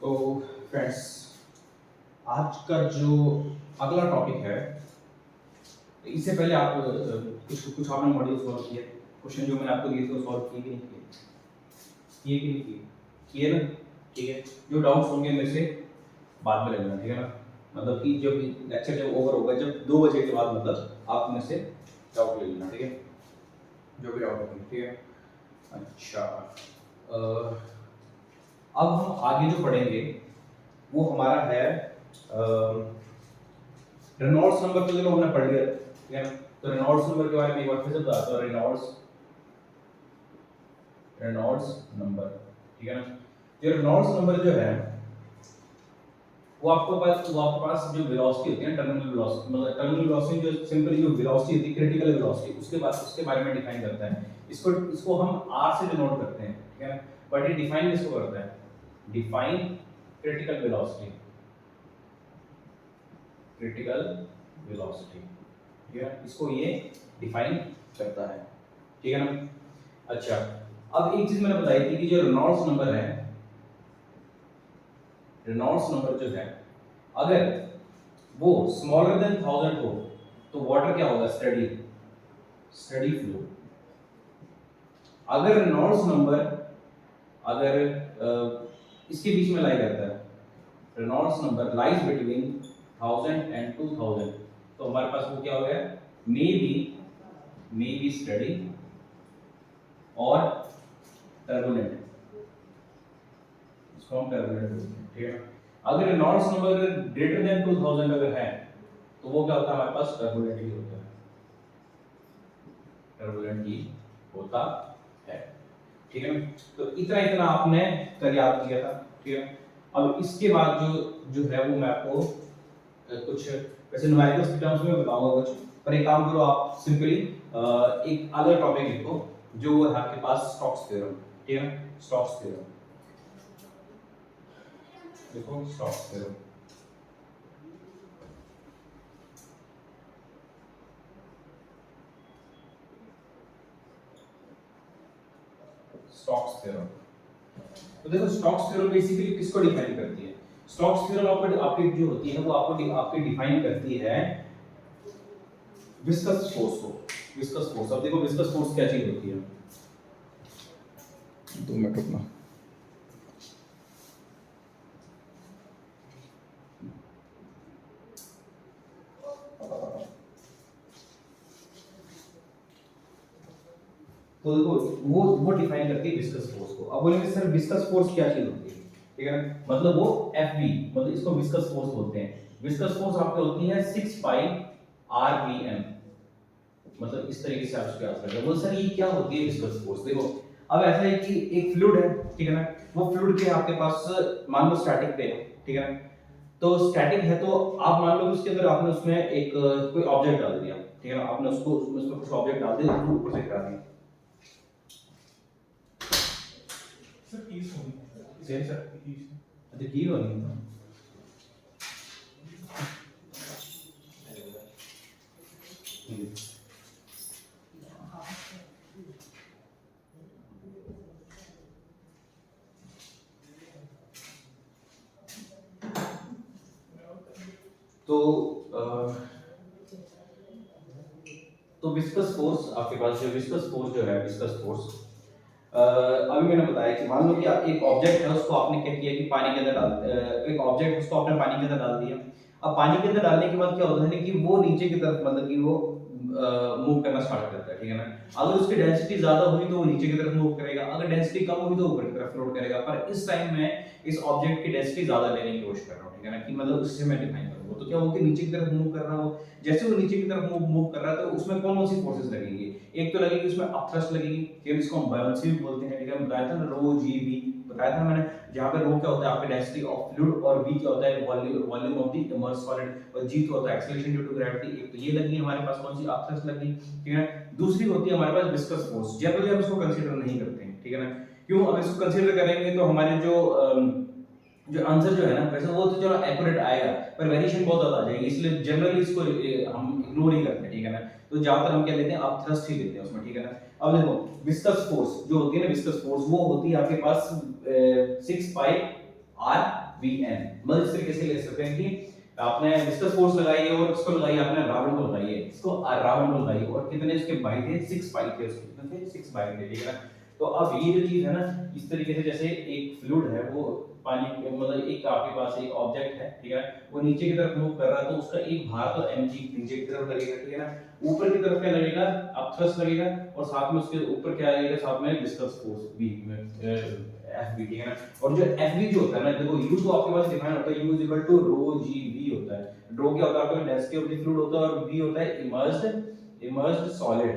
तो फ्रेंड्स, आज का जो अगला टॉपिक है, इससे पहले आप कुछ कुछ आपने मॉड्यूल सॉल्व किए, क्वेश्चन जो मैंने आपको दिए थे वो सॉल्व किए कि नहीं किए, किए कि नहीं किए, किए ना? ठीक है, जो डाउट्स होंगे मेरे से बाद में लेना, ठीक है ना? मतलब कि जब लेक्चर जब ओवर होगा, जब 2 बजे के बाद, मतलब आप मेरे से डाउट ले लेना, ठीक है? जो भी डाउट होंगे, ठीक है? अच्छा, अब हम आगे जो पढ़ेंगे वो हमारा है रेनॉल्ड्स नंबर। तो चलो हमने पढ़ लिया, ठीक है ना? तो रेनॉल्ड्स नंबर के बारे में एक बार फिर से बता दो। रेनॉल्ड्स नंबर, ठीक है ना? ये रेनॉल्ड्स नंबर जो है वो आपके पास जो वेलोसिटी होती है, टर्मिनल वेलोसिटी, मतलब टर्मिनल वेलोसिटी जो सिंपली जो वेलोसिटी होती है, क्रिटिकल वेलोसिटी, उसके बारे में डिफाइन करता है। इसको हम आर से डिनोट करते हैं, ठीक है ना? बट ये डिफाइन किसको करता है? Define critical velocity, critical velocity, ठीक है? इसको ये डिफाइन करता है, ठीक है ना? अच्छा, अब एक चीज मैंने बताई थी कि जो रेनॉल्ड्स नंबर है, रेनॉल्ड्स नंबर जो है, अगर वो स्मॉलर देन 1000 हो तो वाटर क्या होगा? Steady flow. अगर रेनॉल्ड्स नंबर अगर इसके बीच में लाई करता है, Reynolds number lies between 1000 and 2000, तो हमारे पास वो क्या हो गया? मे बी स्टडी और टर्बुलेंट, इसको हम टर्बुलेंट बोलते हैं, ठीक है? अगर रेनॉल्ड्स नंबर ग्रेटर देन 2000 अगर है तो वो क्या होता है? हमारे पास टर्बुलेंट ही होता है, टर्बुलेंट ही होता है, ठीक है? तो इतना आपने कर याद किया था, ठीक है? अब इसके बाद जो है वो मैं आपको कुछ वैसे न्यूमेरिकल्स के टर्म्स में बताऊंगा कुछ, पर एक काम करो, आप सिंपली एक अलग टॉपिक लिखो जो है आपके पास स्टोक्स थ्योरम, ठीक है? स्टोक्स थ्योरम देखो, स्टोक्स थ्योरम। स्टोक्स थ्योरम, तो देखो स्टोक्स थ्योरम बेसिकली किसको डिफाइन करती है? स्टोक्स थ्योरम आपकी जो होती है वो आपकी डिफाइन करती है विस्कस फोर्स को। विस्कस फोर्स, अब देखो विस्कस फोर्स क्या चीज होती है? 2 मिनट रुकना। तो देखो वो डिफाइन करती है विस्कस फोर्स को। अब बोलेंगे सर विस्कस फोर्स क्या चीज होती है, ठीक है ना? मतलब वो Fv, मतलब इसको विस्कस फोर्स बोलते हैं। विस्कस फोर्स आपकी होती है 6 पाई rpm, मतलब इस तरीके से आप उसके आंसर करें। बोल सर ये क्या होती है विस्कस फोर्स? देखो अब ऐसा है कि एक फ्लूइड है, ठीक है ना? वो फ्लूइड के आपके पास मान लो स्टैटिक पे है, ठीक है ना? तो स्टैटिक है तो आप मान लो कि उसके अंदर आपने उसमें एक कोई ऑब्जेक्ट डाल दिया, ठीक है ना? आपने उसमें कुछ ऑब्जेक्ट डाल दिया, उसको ऊपर से गिरा दिया। सर कीज होनी सेम सर, अच्छा की होनी है। तो विस्कस फोर्स आपके पास जो विस्कस फोर्स जो है, विस्कस फोर्स अभी मैंने बताया कि मान लो कि एक ऑब्जेक्ट है, उसको आपने क्या किया कि पानी के अंदर एक ऑब्जेक्ट है, उसको आपने पानी के अंदर डाल दिया। अब पानी के अंदर डालने के बाद क्या होता है कि वो नीचे की तरफ, मतलब कि वो मूव करना स्टार्ट करता है, ठीक है ना? अगर उसकी डेंसिटी ज्यादा हुई तो वो नीचे की तरफ मूव करेगा, अगर डेंसिटी कम हुई तो ऊपर की तरफ फ्लोट करेगा। पर इस टाइम में इस ऑब्जेक्ट की डेंसिटी ज्यादा लेने की कोशिश कर रहा हूँ, ठीक है ना? कि मतलब उससे मैं डिफाइन करूंगा, तो क्या हो कि नीचे की तरफ मूव कर रहा हो। जैसे वो नीचे की तरफ मूव कर रहा है तो उसमें कौन कौन सी फोर्सेस लगेगी? एक तो लगेगी उसमें अपथ्रस्ट लगेगी, फिर इसको हम बायोन्सी भी बोलते हैं, ठीक है? बताया था ना, रो जी वी बताया था मैंने। जहां पे रो क्या होता है आपका डेंसिटी ऑफ फ्लूइड, और वी क्या होता है volume of the immersed solid, और जी तो होता है एक्सेलरेशन ड्यू टू ग्रेविटी। एक तो ये लगी हमारे पास कौन सी? अपथ्रस्ट लगी, ठीक है? दूसरी होती है हमारे पास विस्कस फोर्स। जनरली हम इसको कंसीडर नहीं करते हैं, ठीक है ना? क्यों? अगर इसको कंसीडर करेंगे तो हमारे जो आंसर जो है ना, वैसे वो तो चलो एक्यूरेट आएगा, पर वेरिएशन बहुत ज्यादा आ जाएगी, इसलिए जनरली इसको हम इग्नोर ही करते हैं, ठीक है ना? तो ज्यादातर हम क्या लेते हैं? आप थ्रस्ट ही लेते हैं उसमें, ठीक है ना? अब देखो विस्कस फोर्स जो होती है ना, विस्कस फोर्स वो होती है आपके पास 6 पाई आर RVN। मतलब इस तरीके से ले सकते हैं कि आपने विस्कस फोर्स लगाई है और इसको लगाई आपने रावण को लगाई है, इसको रावण को लगाई और कितने उसके बाई थे 6 बाई थे, उसके कितने थे 6 बाई थे, ठीक है ना। तो अब ये जो चीज है ना, इस तरीके से जैसे एक फ्लूइड है वो पानी मतलब एक आपके पास एक ऑब्जेक्ट है, ठीक है, वो नीचे की तरफ मूव कर रहा है तो उसका एक भार तो mg नीचे की तरफ लगेगा, ठीक है ना। ऊपर की तरफ क्या लगेगा, अपथ्रस्ट लगेगा और साथ में उसके ऊपर क्या लगेगा, साथ में विस्कस फोर्स v FV, ठीक है ना। और जो FV जो होता है ना, देखो u तो आपके पास डिफाइन होता है, u rho g v होता है। ड्रॉ क्या होता है आपका डेंसिटी ऑफ द फ्लूइड होता है और v होता है इमर्स्ड सॉलिड,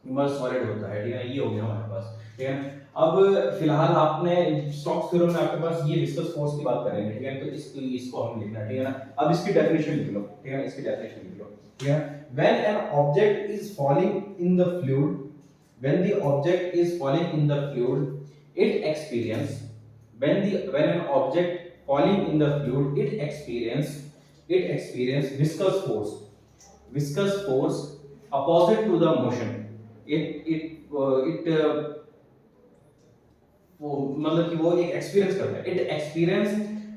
इमर्स्ड सॉलिड होता है, ठीक है। ये हो गया हमारे पास, ठीक है। अब फिलहाल आपने स्टोक्स थ्योरम में आपके पास ये विस्कस फोर्स की बात करेंगे, ठीक है। तो इसको हम लिखना है, ठीक है ना। अब इसकी डेफिनेशन लिख लो, ठीक है, इसकी डेफिनेशन लिख लो, ठीक है। When an object is falling in the fluid, when the object is falling in the fluid it experience, when an object falling in the fluid it experience viscous force opposite to the motion, वो मतलब कि वो एक experience करता है, it experience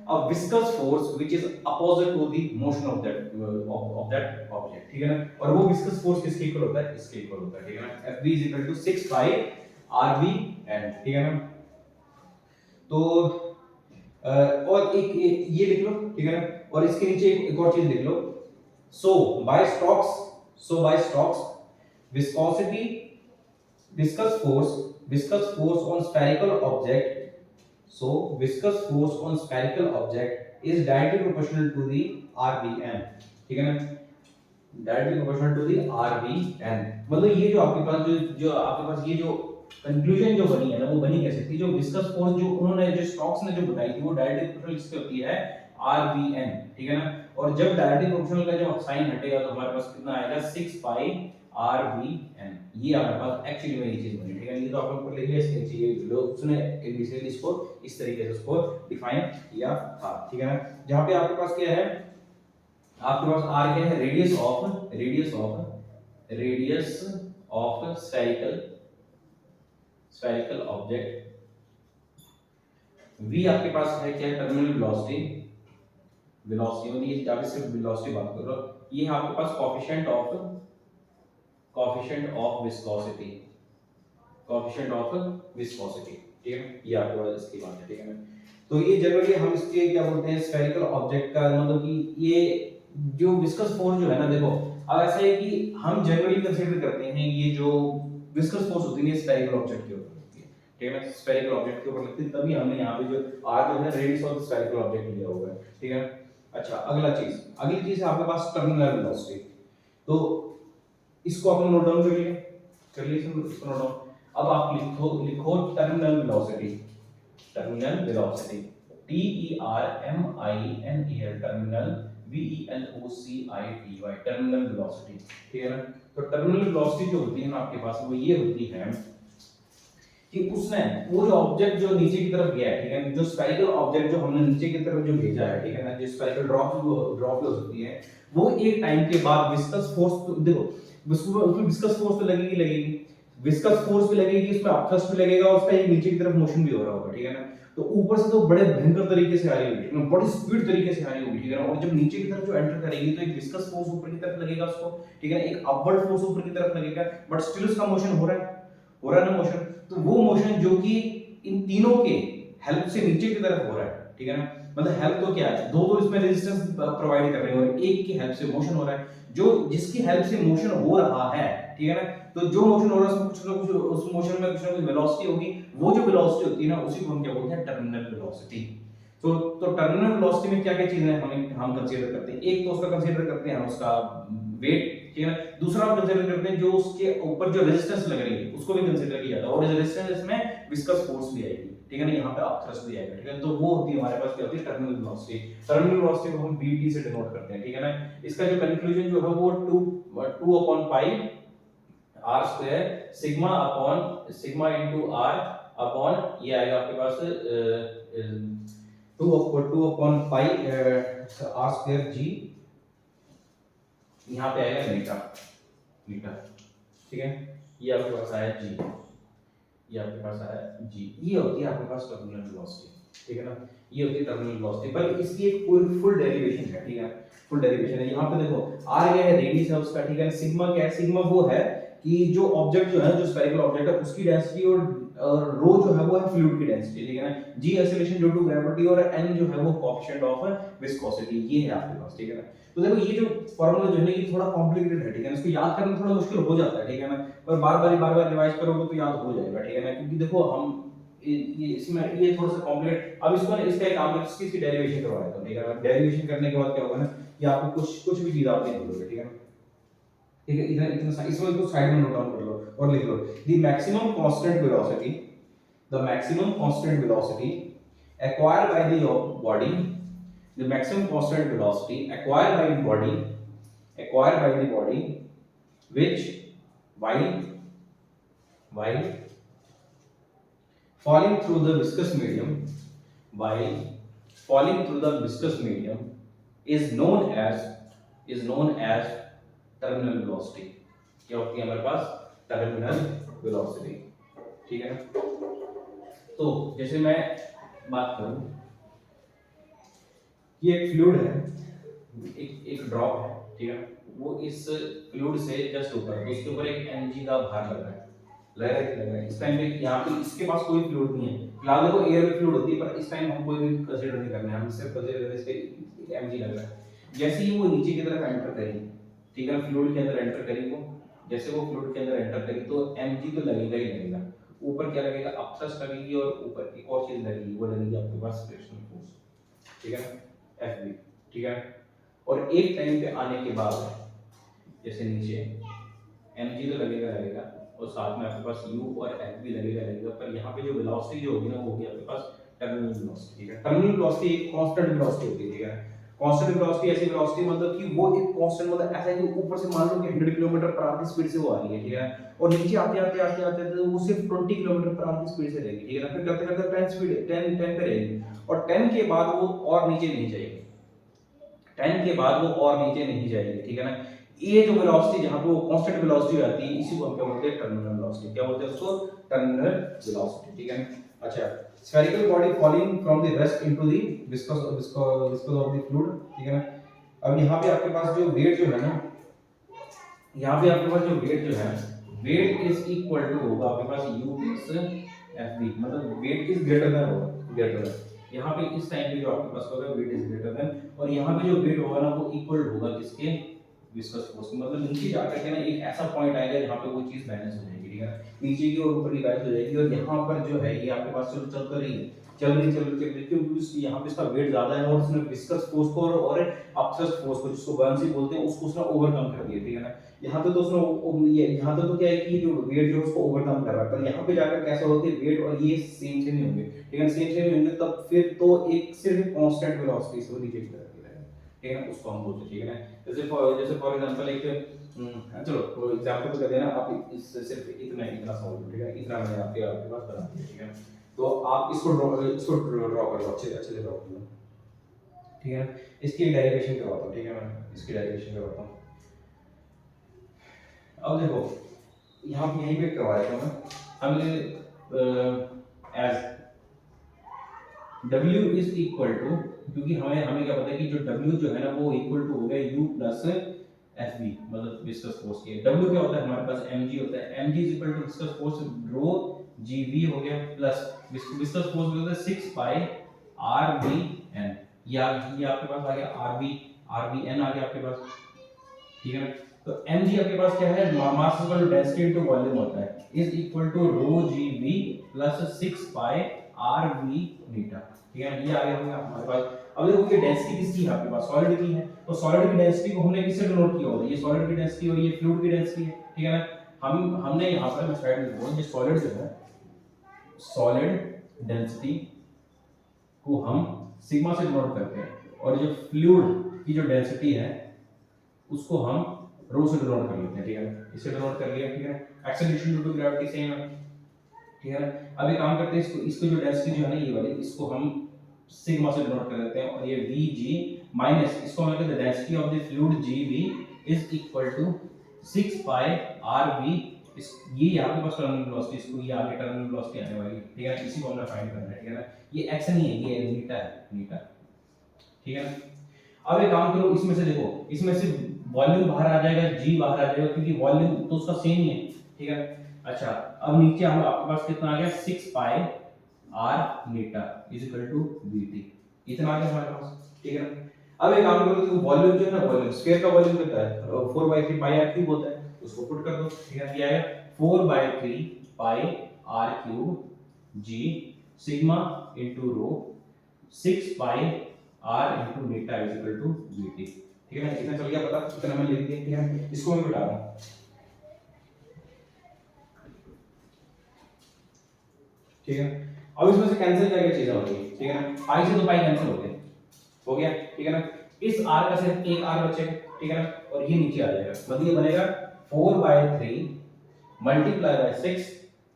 a viscous force which is opposite to the motion of that object, ठीक है ना। और वो विस्कस फोर्स किसके इक्वल होता है, इसके इक्वल होता है, ठीक है ना। Fv 6 by RVN, ठीक है ना। तो और ये लिख लो, ठीक है ना। और इसके नीचे एक और चीज लिख लो, so by Stokes viscosity viscous force on spherical object, so viscous force on spherical object is directly proportional to the RVN, ठीक है ना, directly proportional to the RVN। मतलब ये जो आपके पास जो आपके पास ये जो कंक्लूजन जो बनी है ना, वो बनी कैसे थी, जो विस्कस फोर्स जो उन्होंने जो स्टोक्स ने जो बताई थी वो डायरेक्टली प्रोपोर्शनल किससे होती है, RVN, ठीक है ना। और जब डायरेक्टली प्रोपोर्शनल का जो साइन हटेगा तो हमारे पास कितना आएगा 6 पाई RVN। ये हमारे पास एक्चुअली में ये चीज बनी, ठीक है। ये तो आप लोग लिख लिया, इसके चाहिए लोग उसने एबीसीडी इसको इस तरीके से उसको डिफाइन किया था, ठीक है ना। जहां पे आपके पास क्या है, आपके पास r क्या है, radius of spherical object, v आपके पास है क्या, टर्मिनल वेलोसिटी यानी ये आप सिर्फ वेलोसिटी बात कर रहे हो। ये है आपके पास कोएफिशिएंट ऑफ विस्कोसिटी, ठीक है। ये आपके पास इसकी बात है, ठीक है। तो ये जनरली हम इसके क्या बोलते हैं, स्फेरिकल ऑब्जेक्ट का मतलब कि ये जो विस्कस फोर्स जो है ना, देखो अब ऐसा है कि हम जनरली कंसीडर करते हैं ये जो विस्कस फोर्स होती है ये स्फेरिकल ऑब्जेक्ट के ऊपर लगती है, ठीक है ना। स्फेरिकल ऑब्जेक्ट के ऊपर लगती है, तभी हमने यहाँ पे जो r जो है रेडियस ऑफ स्फेरिकल ऑब्जेक्ट लिया हुआ है, ठीक है। अच्छा अगली चीज है आपके पास टर्मिनल वेलोसिटी। तो इसको आप नोट डाउन कर लिए इसको नोट डाउन। अब आप लिखो terminal velocity TERMINAL terminal VELOCITY terminal velocity, ठीक है ना। तो टर्मिनल वेलोसिटी जो होती है ना आपके पास, वो ये होती है कि उसने वो जो ऑब्जेक्ट जो नीचे की तरफ गया है, ठीक है, जो स्फेरिकल ऑब्जेक्ट जो हमने नीचे की तरफ जो भेजा है, ठीक है ना, जो स्फेरिकल ड्रॉप हो सकती है, वो एक टाइम के बाद विस्कस फोर्स, तो देखो उसमें विस्कस फोर्स तो लगेगी, विस्कस फोर्स भी लगेगी, उसमें अपथ्रस्ट भी लगेगा और उसका एक नीचे की तरफ मोशन भी हो रहा होगा, ठीक है ना। तो ऊपर से तो बड़े भयंकर तरीके से आ रही होगी, बड़ी स्पीड तरीके से आ रही होगी, ठीक है ना। और जब नीचे की तरफ जो एंटर करेगी तो एक विस्कस फोर्स ऊपर की तरफ लगेगा उसको, ठीक है ना, एक अपवर्ड फोर्स ऊपर की तरफ लगेगा, बट स्टिल उसका मोशन हो रहा है ना मोशन। तो वो मोशन जो कि इन तीनों के हेल्प से नीचे की तरफ हो रहा है, ठीक है ना। मतलब हेल्प तो क्या है, दो इसमें रेजिस्टेंस प्रोवाइड कर रहे हैं और एक की हेल्प से मोशन हो रहा है। जो जिसकी हेल्प से मोशन हो रहा है, ठीक है ना, तो जो मोशन हो रहा है उसमें कुछ ना कुछ, उस मोशन में कुछ ना कुछ वेलोसिटी होगी, वो जो वेलोसिटी होती है ना उसी को हम क्या बोलते हैं, टर्मिनल वेलोसिटी। तो टर्मिनल वेलोसिटी में क्या क्या चीजें हम कंसीडर करते हैं, एक तो उसका कंसीडर करते हैं उसका वेट, ठीक है ना। दूसरा हम कंसीडर करते हैं जो उसके ऊपर जो रेजिस्टेंस लग रही है उसको भी कंसीडर किया जाता है, और रेजिस्टेंस में विस्कस फोर्स भी आएगी, ठीक है ना, यहाँ पे अपथ्रस्ट भी आएगा, ठीक है। तो वो होती है हमारे पास क्या होती है, टर्मिनल वेलोसिटी को हम BT से डिनोट करते हैं, ठीक है ना। इसका जो कंक्लूजन जो है वो 2 upon pi r square sigma into r upon ये आएगा आपके पास 2 upon pi r square g, यहाँ पे आएगा मीटर, ठीक है। ये आपके पास आया g, ये आपके पास आया g, ये होती है आपके पास टर्मिनल वेलोसिटी, ठीक है ना। ये होती है टर्मिनल वेलोसिटी, पर इसकी एक पूरी फुल डेरिवेशन है, ठीक है, फुल डेरिवेशन है। यहाँ पे देखो आर क्या है, रेडियस है उसका, ठीक है। सिग्मा क्या है, सिग्मा वो है कि जो ऑब्जेक्ट जो है, जो स्फेरिकल ऑब्जेक्ट है उसकी डेंसिटी, और रो जो है वो है फ्लूइड की डेंसिटी, ठीक है ना। जी एक्सेलरेशन ड्यू टू ग्रेविटी, और एन जो है वो कोएफिशिएंट ऑफ विस्कोसिटी, ये है आपके पास, ठीक है ना। तो देखो ये जो फार्मूला जो है ना, ये थोड़ा कॉम्प्लिकेटेड है, ठीक है ना, इसको याद करना थोड़ा मुश्किल हो जाता है, ठीक है ना, पर बार बार रिवाइज करोगे तो याद हो जाएगा, ठीक है ना। क्योंकि देखो हम ये इसमें ये थोड़ा सा कॉम्प्लिकेट, अब इसको ना इसका एक काम है, इसकी डेरिवेशन करवा देता हूं, ठीक है। डेरिवेशन करने के बाद क्या होगा ना, ये आपको कुछ भी चीज आप नहीं भूलोगे, ठीक है ना। ठीक है, इतना इतना इसमें इसको साइड में नोट डाउन कर लो और लिख लो, the maximum constant velocity, the maximum constant velocity acquired by the body, the maximum constant velocity acquired by the body which while falling through the viscous medium, while falling through the viscous medium is known as terminal velocity। क्या होती है हमारे पास, terminal velocity, ठीक है ना। तो जैसे मैं बात करूं, ये एक फ्लूइड है, एक ड्रॉप है, ठीक है, वो इस फ्लूइड से जस्ट ऊपर, तो उसके ऊपर एक mg का भार लग रहा है। इस टाइम पे यहाँ पे इसके पास कोई फ्लूइड नहीं है, फिलहाल देखो एयर में फ्लूइड होती है, पर इस टाइम हम कोई भी कंसीडर नहीं करना है, हम सिर्फ कंसीडर कर रहे हैं इसके mg लग रहा है। जैसे ही वो नीचे की तरफ एंटर करेगी, ठीक है, फ्लूइड के अंदर एंटर करेगी वो, जैसे वो फ्लूइड के अंदर एंटर करेगी तो mg तो लगेगा ही लगेगा। ऊपर क्या लगेगा, अपथ्रस्ट लगेगी, और ऊपर एक और चीज लगेगी, वो लगेगी आपके पास फ्रिक्शनल फोर्स, ठीक है ना, Fb, ठीक है। और एक टाइम पे आने के बाद जैसे नीचे mg तो लगेगा, और साथ में आपके पास u और Fb लगेगा, पर यहाँ पे जो वेलोसिटी जो होगी ना, वो होगी आपके पास टर्मिनल वेलोसिटी, ठीक है। टर्मिनल वेलोसिटी एक कांस्टेंट वेलोसिटी होती है, ठीक है। कांस्टेंट वेलोसिटी ऐसी वेलोसिटी मतलब कि वो एक कांस्टेंट, मतलब ऐसा है कि ऊपर से मान लो कि 100 किलोमीटर पर आवर की स्पीड से वो आ रही है, ठीक है, और नीचे आते तो वो सिर्फ 20 किलोमीटर पर आवर की स्पीड से रहेगी, ठीक है ना। फिर करते करते 10 पे रहेगी, और 10 के बाद वो और नीचे नहीं जाएगी, 10 के बाद वो और नीचे नहीं जाएगी, ठीक है ना। ये जो वेलोसिटी जहां पे वो कांस्टेंट वेलोसिटी आती है, इसी को हम क्या बोलते हैं, टर्मिनल वेलोसिटी। क्या बोलते हैं उसको, टर्मिनल वेलोसिटी, ठीक है ना। अच्छा, spherical body falling from the rest into the viscous of the fluid, ठीक है ना। अब यहाँ पे आपके पास जो वेट जो है ना, यहाँ पे आपके पास जो वेट जो है, वेट इज इक्वल टू होगा आपके पास u प्लस fb, मतलब वेट इज ग्रेटर देन होगा, ग्रेटर देन। यहाँ पे इस टाइम पे जो आपके पास होगा वेट इज ग्रेटर देन, और यहाँ पे जो वेट होगा ना वो इक्वल होगा किसके, विस्कस फोर्स, मतलब नीचे जाकर के ना एक ऐसा पॉइंट आएगा जहाँ पे वो चीज बैलेंस हो जाएगी, ठीक है, नीचे की और ऊपर की बैलेंस हो जाएगी। और यहाँ पर जो है ये आपके पास चल तो रही है, चल रही, क्योंकि यहाँ पे इसका वेट ज्यादा है, और उसने विस्कस फोर्स को और अपथ्रस्ट फोर्स को, जिसको बर्नसी बोलते हैं, उसको उसने ओवरकम कर दिया, ठीक है ना। यहाँ पे तो उसने ये यहाँ पे तो क्या है कि जो वेट जो उसको ओवरकम कर रहा है, पर यहाँ पे जाकर कैसा होगा कि वेट और ये सेम नहीं होंगे, ठीक है, सेम नहीं होंगे, तब फिर तो एक सिर्फ कांस्टेंट वेलोसिटी से नीचे की तरफ गिरेगा, ठीक है ना, उसको हम बोलते हैं, ठीक है ना। जैसे फॉर एग्जांपल एक चलो तो एग्जांपल तो कर देना आप, इससे सिर्फ इतना सॉल्व, ठीक है, इतना मैंने आपके पास बना दिया, ठीक है। तो आप इसको ड्रॉ कर लो, अच्छे से ड्रॉ कर लो, ठीक है। इसकी डेरिवेशन करवाता हूं, ठीक है, मैं इसकी डेरिवेशन करवाता हूं। अब देखो यहाँ पे यहीं पे करवाया था मैं, हमने as W is equal to, क्योंकि हमें क्या पता है कि जो W जो है ना वो इक्वल टू हो गया U प्लस Fb, मतलब विस्कस फोर्स के। W क्या होता है हमारे पास, mg होता है, mg is equal to viscous force rho gv हो गया, प्लस विस्कस फोर्स होता है 6 पाई rvn, ये आपके पास आ गया rvn आ गया आपके पास, ठीक है ना। तो mg आपके पास क्या है, mass equal to density into volume होता है, is equal to rho gv plus 6 pi rv beta, ठीक है, ये आ गया होगा हमारे पास। अब देखो ये डेंसिटी किसकी है आपके पास, सॉलिड की है, तो सॉलिड की डेंसिटी को हमने किससे डिनोट किया होगा, ये सॉलिड की डेंसिटी और ये फ्लूइड की डेंसिटी है, ठीक है ना। हमने यहाँ पर मैं स्लाइड में बोलूं, ये सॉलिड जो है, सॉलिड डेंसिटी को हम सिग्मा से डिनोट करते हैं, और जो फ्लूइड की जो डेंसिटी है उसको हम रो से डिनोट कर लेते हैं, ठीक है, इसे डिनोट कर लिया, ठीक है। Acceleration due to gravity same है, ठीक है ना। अब एक काम करते हैं, इसको जो डेंसिटी जो है ना ये वाली, इसको हम सिग्मा से डिनोट कर देते हैं, और ये Vg माइनस इसको हम density of the fluid Gv is equal to 6 pi Rv इस ये आपके पास टर्मिनल वेलोसिटी, इसको ये आगे टर्मिनल वेलोसिटी आने वाली है, ठीक है ना, इसी को हमने फाइंड करना है, ठीक है ना। ये x नहीं है, ये मीटर है, मीटर, ठीक है ना। अब एक काम करो, इसमें से देखो, इसमें से वॉल्यूम बाहर आ जाएगा, g बाहर आ जाएगा, क्योंकि वॉल्यूम तो उसका सेम ही है, ठीक है। अच्छा, अब नीचे हम आपके पास कितना आ गया, 6 pi r metre is equal to vt, इतना आ गया हमारे पास, ठीक है ना। अब एक काम करो, तो वॉल्यूम जो है ना, वॉल्यूम स्फीयर का वॉल्यूम कितना है, 4/3 पाई r क्यूब होता है, उसको पुट कर दो, ठीक है, क्या आएगा 4/3 pi r cube g sigma into rho 6 pi r into metre is equal to vt, ठीक है ना। इतना चल गया पता, इतना मैं लिख दिया, ठीक है। इसको मैं मिटा रहा हूं, ठीक है। अब इसमें से कैंसिल क्या क्या चीजें हो गई, ठीक है ना, पाई से तो पाई कैंसिल हो गया, हो गया, ठीक है ना। इस r का सिर्फ एक r बचेगा, ठीक है ना, और ये नीचे आ जाएगा, मतलब ये बनेगा 4/3 मल्टीप्लाई बाय 6,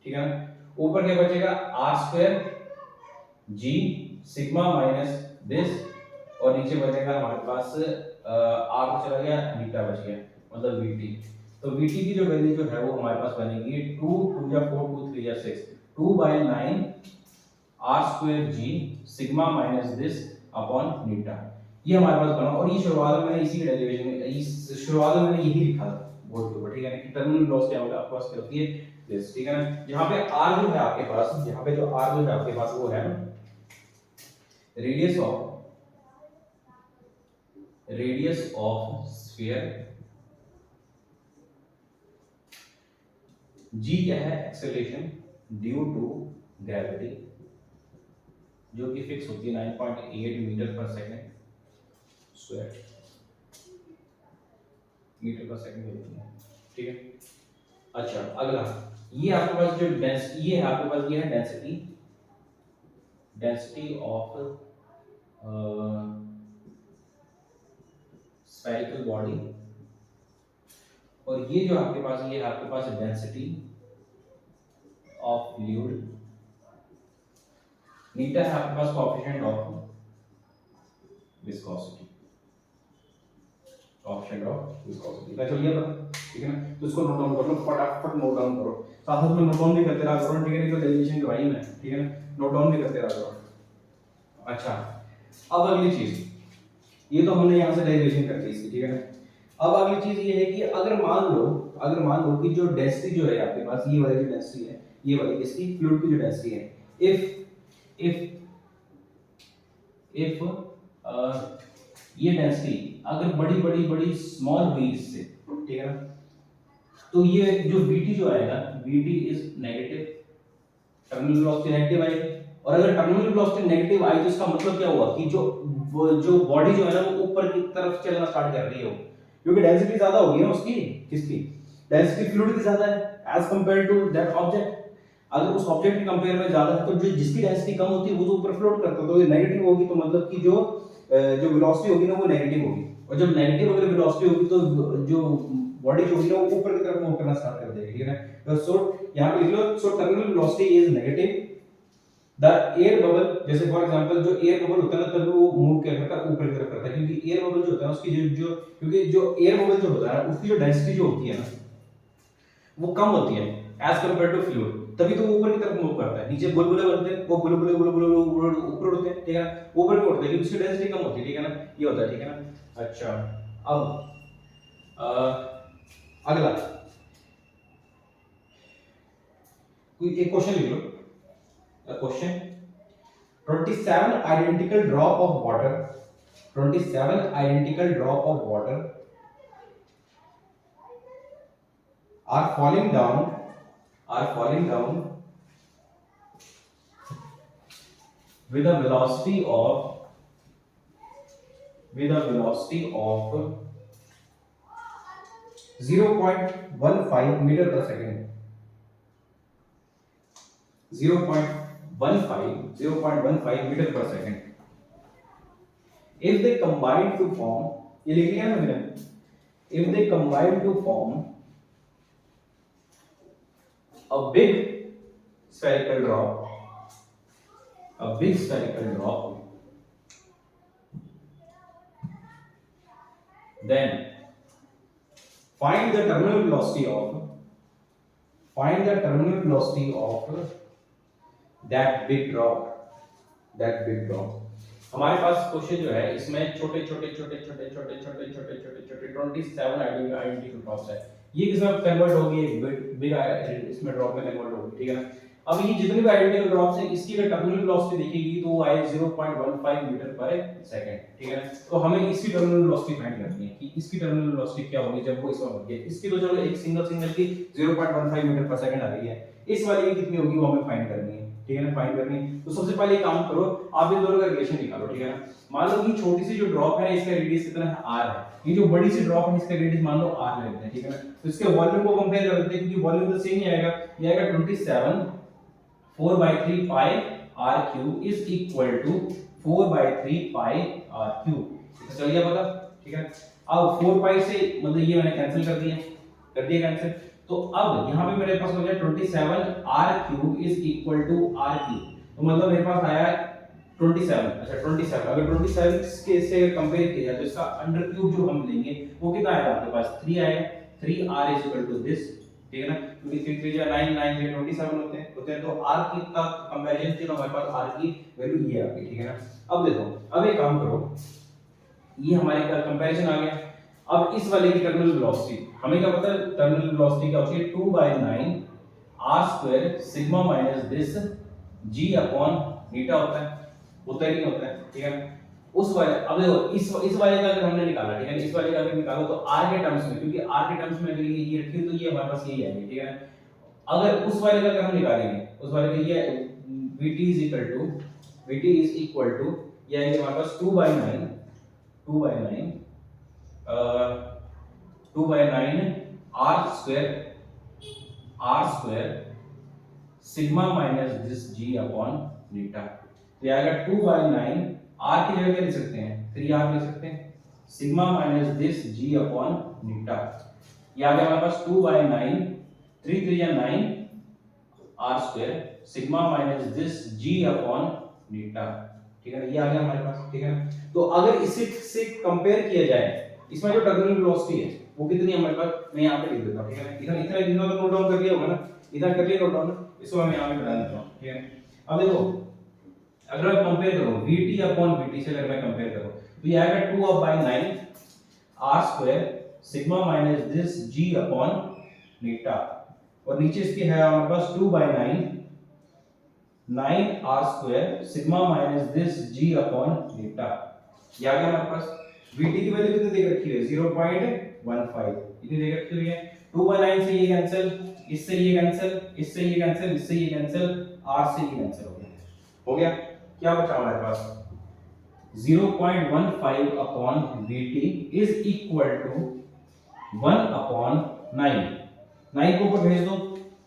ठीक है ना। ऊपर क्या बचेगा, r square g sigma minus this, और नीचे बचेगा हमारे पास r तो चला गया, बीटा बच गया, मतलब vt। तो vt की जो वैल्यू जो है वो हमारे पास बनेगी 2 2 या 4 2 3 या 6 2/9 r square g sigma minus this upon eta, ये हमारे पास बना। और ये शुरुआत में मैंने इसी के डेरिवेशन में, इस शुरुआत में मैंने यही लिखा था बोर्ड के ऊपर, ठीक है ना, कि टर्मिनल लॉस क्या होगा आपके पास, क्या होती है दिस, ठीक है ना। यहाँ पे r जो है आपके पास, यहाँ पे जो r जो है आपके पास वो है रेडियस ऑफ स्फीयर, g क्या है, एक्सेलरेशन ड्यू टू ग्रेविटी, जो कि फिक्स होती है 9.8 मीटर पर सेकंड स्क्वायर, मीटर पर सेकंड होती है, ठीक है। अच्छा, अगला ये आपके पास जो ये है आपके पास, ये है density, density of spherical body, और ये जो आपके पास, ये आपके पास डेंसिटी ऑफ फ्लूइड, मीटर है आपके पास coefficient of viscosity, coefficient of viscosity का चलिए पता, ठीक है ना। तो इसको नोट डाउन कर लो, फटाफट नोट डाउन करो, साथ साथ में नोट डाउन भी करते रहा करो, ठीक है, नहीं तो डेरिवेशन करवाई मैं, ठीक है ना, नोट डाउन भी करते रहा करो। अच्छा, अब अगली चीज, ये तो हमने यहाँ से डेरिवेशन कर दी इसकी, ठीक है ना। अब अगली चीज ये है कि अगर मान लो कि जो डेंसिटी जो है आपके पास, ये वाली जो डेंसिटी है, ये वाली इसकी फ्लूइड की जो डेंसिटी है, इफ ये डेंसिटी अगर बड़ी बड़ी बड़ी स्मॉल हुई इससे, ठीक है ना, तो ये जो Vt जो आएगा, Vt is negative, terminal velocity negative आएगी। और अगर टर्मिनल वेलोसिटी नेगेटिव आई तो इसका मतलब क्या हुआ कि जो बॉडी जो है ना वो ऊपर की तरफ चलना स्टार्ट कर रही है, क्योंकि डेंसिटी ज्यादा होगी ना उसकी, किसकी, डेंसिटी फ्लूइड की ज्यादा है as compare to that object. अगर उस ऑब्जेक्ट के कंपेयर में ज्यादा है तो जो जिसकी डेंसिटी कम होती है वो तो ऊपर फ्लोट करता है, तो ये नेगेटिव होगी, तो मतलब कि जो वेलोसिटी होगी ना वो नेगेटिव होगी, और जब नेगेटिव अगर वेलोसिटी होगी तो जो बॉडी जो होगी ना वो ऊपर की तरफ मूव करना स्टार्ट कर देगी, ठीक है ना। सो यहां पे लिख लो, so terminal velocity is negative, the air bubble, जैसे फॉर एग्जांपल जो एयर बबल होता है ना, तब वो मूव क्या करता है, ऊपर की तरफ करता है, क्योंकि एयर बबल जो होता है उसकी जो क्योंकि जो एयर बबल जो होता है उसकी जो डेंसिटी जो होती है ना वो कम होती है एज कंपेयर टू फ्लूइड, तभी तो वो ऊपर की तरफ मूव करता है। नीचे बुलबुले बनते हैं, वो बुलबुले बुलबुले ऊपर उड़ते हैं, ठीक है ना, ऊपर भी उड़ते हैं क्योंकि उसकी डेंसिटी कम होती है, ठीक है ना, ये होता है, ठीक है ना। अच्छा, अब अगला कोई एक क्वेश्चन लिख लो, question 27 identical drop of water, 27 identical drop of water are falling down with a velocity of 0.15 meter per second, 0.15 meter per second. If they combine to form, ये लिख लिया ना मैंने, if they combine to form a big spherical drop, then find the terminal velocity of find the terminal velocity of that big drop. हमारे पास question जो है इसमें छोटे छोटे 27 आइडेंटिकल ड्रॉप्स है। ये किसमें कन्वर्ट होगी, एक बिग इसमें ड्रॉप में कन्वर्ट होगी, ठीक है ना। अब ये जितने भी आइडेंटिकल ड्रॉप्स हैं इसकी अगर टर्मिनल वेलोसिटी देखेगी तो वो आए 0.15 मीटर पर सेकंड, ठीक है ना। तो हमें इसकी टर्मिनल वेलोसिटी फाइंड करनी है कि इसकी टर्मिनल वेलोसिटी क्या होगी जब वो इसमें होगी। इसकी तो चलो एक सिंगल की 0.15 मीटर पर सेकंड आ रही है, इस वाली की कितनी होगी वो हमें फाइंड करनी है, ठीक है ना, फाइंड करनी है। तो सबसे पहले एक काम करो, आप इन दोनों का रिलेशन निकालो, ठीक है ना। मान लो कि छोटी सी जो ड्रॉप है इसका रेडियस कितना है, r है। ये जो बड़ी सी ड्रॉप है इसका रेडियस मान लो r ले लेते हैं, ठीक है ना। तो इसके वॉल्यूम को कंपेयर कर लेते हैं क्योंकि वॉल्यूम तो सेम ही आएगा। ये आएगा 27 4/3 pi r cube is equal to 4/3 pi r cube. तो चल गया पता, ठीक है। अब 4 पाई से मतलब ये मैंने कैंसिल कर दिया कैंसिल। तो अब यहाँ पे मेरे पास हो गया 27 r cube is equal to r cube. तो मतलब मेरे पास आया 27। अच्छा 27 अगर 27 के से कंपेयर किया जाए तो इसका अंडर क्यूब जो हम लेंगे वो कितना आएगा आपके पास, 3 आएगा। 3r is equal to this, ठीक है ना, क्योंकि 3 3 9 9 3 27 होते हैं। तो r की का कंपैरिजन किया हमारे पास r की वैल्यू ये आ गई, ठीक है ना। अब देखो, अब एक काम करो, ये हमारे का कंपैरिजन आ गया। अब इस वाले की टर्मिनल वेलोसिटी हमें क्या पता है, टर्मिनल वेलोसिटी क्या होती है 2/9 r² sigma minus this g upon eta होता है नहीं होता है, ठीक है। उस वाले अब देखो इस वाले का अगर हमने निकाला, ठीक है, इस वाले का अगर निकालो तो r के टर्म्स में, क्योंकि r के टर्म्स में अगर ये रखी तो ये हमारे पास यही आएगी, ठीक है। अगर उस वाले का अगर हम निकालेंगे, उस वाले का ये vt इज इक्वल टू ये आएगा हमारे पास 2/9 r² sigma minus this g upon eta. तो ये आएगा 2/9 r की जगह क्या लिख सकते हैं, 3r लिख सकते हैं, sigma minus this g upon eta. ये आ गया हमारे पास 2/9 3 3 9 r² sigma minus this g upon eta, ठीक है ना। ये आ गया हमारे पास, ठीक है ना। तो अगर इसे से कंपेयर किया जाए, इसमें जो टर्मिनल वेलोसिटी है वो कितनी है हमारे पास, मैं यहां पे लिख देता हूं, ठीक है ना। इतना तो नोट डाउन कर लिया होगा ना, इधर कर लिया नोट डाउन, इसको मैं यहां पे बता देता हूं, ठीक है। अब देखो अगर मैं कंपेयर करूं vt अपॉन vt से, अगर मैं कंपेयर करूं तो ये आएगा 2/9 r² sigma minus this g upon eta, और नीचे इसके है हमारे पास 2/9 9r² sigma minus this g upon eta. ये आ गया हमारे पास। vt की वैल्यू कितनी दे रखी है 0.15 इतनी दे रखी हुई है। 2/9 से ये कैंसिल, इससे ये कैंसिल, इससे ये कैंसिल, इससे ये कैंसिल, r से ये कैंसिल हो गया। क्या बचा हमारे पास 0.15 upon vt is equal to 1/9 9 को ऊपर भेज दो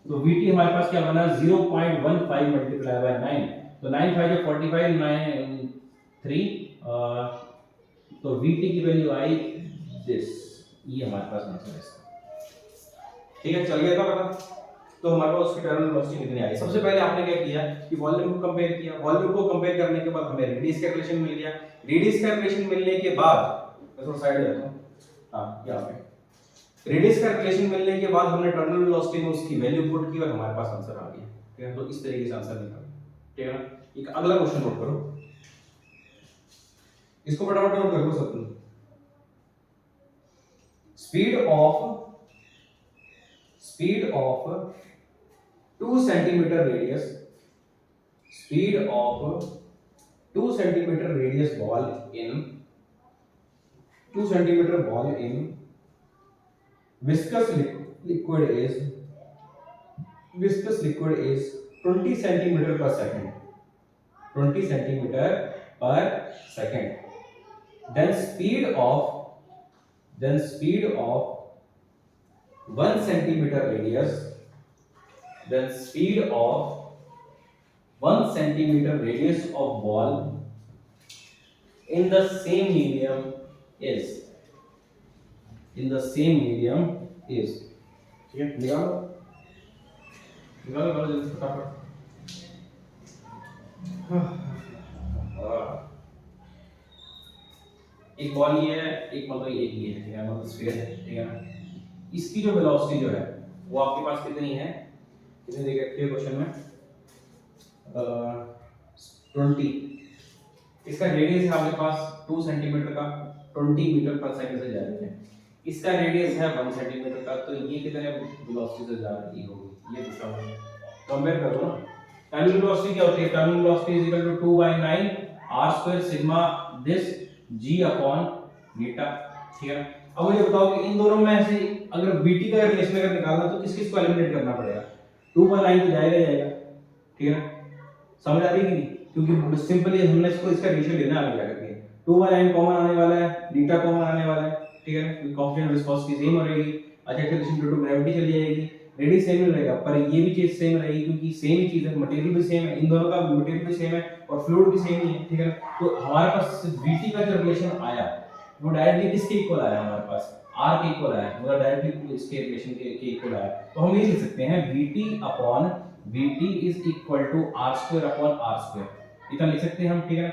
तो vt हमारे पास क्या बना 0.15 मल्टीप्लाई बाय 9, तो 9 5 45 9 3 तो vt की वैल्यू आई दिस, ये हमारे पास आंसर है इसका, ठीक है। चल गया था पता। तो हमारे पास उसकी टर्मिनल वेलोसिटी कितनी आई। सबसे पहले आपने क्या किया कि वॉल्यूम को कंपेयर किया, वॉल्यूम को कंपेयर करने के बाद हमें रेडियस का रिलेशन मिल गया। रेडियस का रिलेशन मिलने के बाद मैं थोड़ा साइड जाता हूं, हां यहां पे रेडियस का रिलेशन मिलने के बाद हमने टर्मिनल वेलोसिटी में उसकी वैल्यू पुट की और हमारे पास आंसर आ गया, ठीक है। तो इस तरीके से आंसर निकला, ठीक है ना। एक अगला क्वेश्चन नोट करो, इसको फटाफट नोट करो सब। Speed of 2 centimeter radius, speed of 2 centimeter radius ball in 2 centimeter ball in viscous liquid is 20 centimeter per second, 20 centimeter per second. Then speed of 1 centimeter radius, then speed of 1 centimeter radius of ball in the same medium is, ठीक है। निकालो जल्दी फटाफट। एक ball ये है, एक मतलब एक ये है, मतलब स्फीयर है, ठीक है ना। इसकी जो वेलोसिटी जो है वो आपके पास कितनी है कितने दे रखी है क्वेश्चन में 20, इसका रेडियस है आपके पास 2 सेंटीमीटर का, 20 मीटर पर सेकंड से जा रही है। इसका रेडियस है 1 सेंटीमीटर का, तो ये कितने वेलोसिटी से जा रही होगी, ये पूछा हुआ है। कंपेयर करो ना, टर्मिनल वेलोसिटी क्या होती है, terminal velocity is equal to 2/9 r square sigma this g upon beta, ठीक है। अब मुझे बताओ कि इन दोनों में से अगर vt का रिलेशन अगर निकालना तो किस किस को एलिमिनेट करना पड़ेगा, 2/9 तो जाएगा ही जाएगा, ठीक है। समझ आ रही है कि नहीं, क्योंकि सिंपली हमने इसको इसका रेशियो लेना आगे जाकर के 2/9 कॉमन आने वाला है, बीटा कॉमन आने वाला है, ठीक है ना, क्योंकि कोएफिशिएंट विस्कोसिटी सेम रहेगी। अच्छा, रिलेशन ड्यू टू ग्रेविटी चली जाएगी, रेडियस सेम ही रहेगा, पर ये भी चीज सेम रहेगी क्योंकि सेम ही चीज है, मटेरियल भी सेम है, इन दोनों का मटेरियल भी सेम है और फ्लूइड भी सेम ही है, ठीक है। तो हमारे पास vt का जो रिलेशन आया वो डायरेक्टली किसके इक्वल आया, हमारे पास r के इक्वल आया, मतलब डायरेक्टली इसके रिलेशन के इक्वल आया। तो हम ये लिख सकते हैं vt upon vt is equal to r square upon r square, इतना लिख सकते हैं हम, ठीक है ना।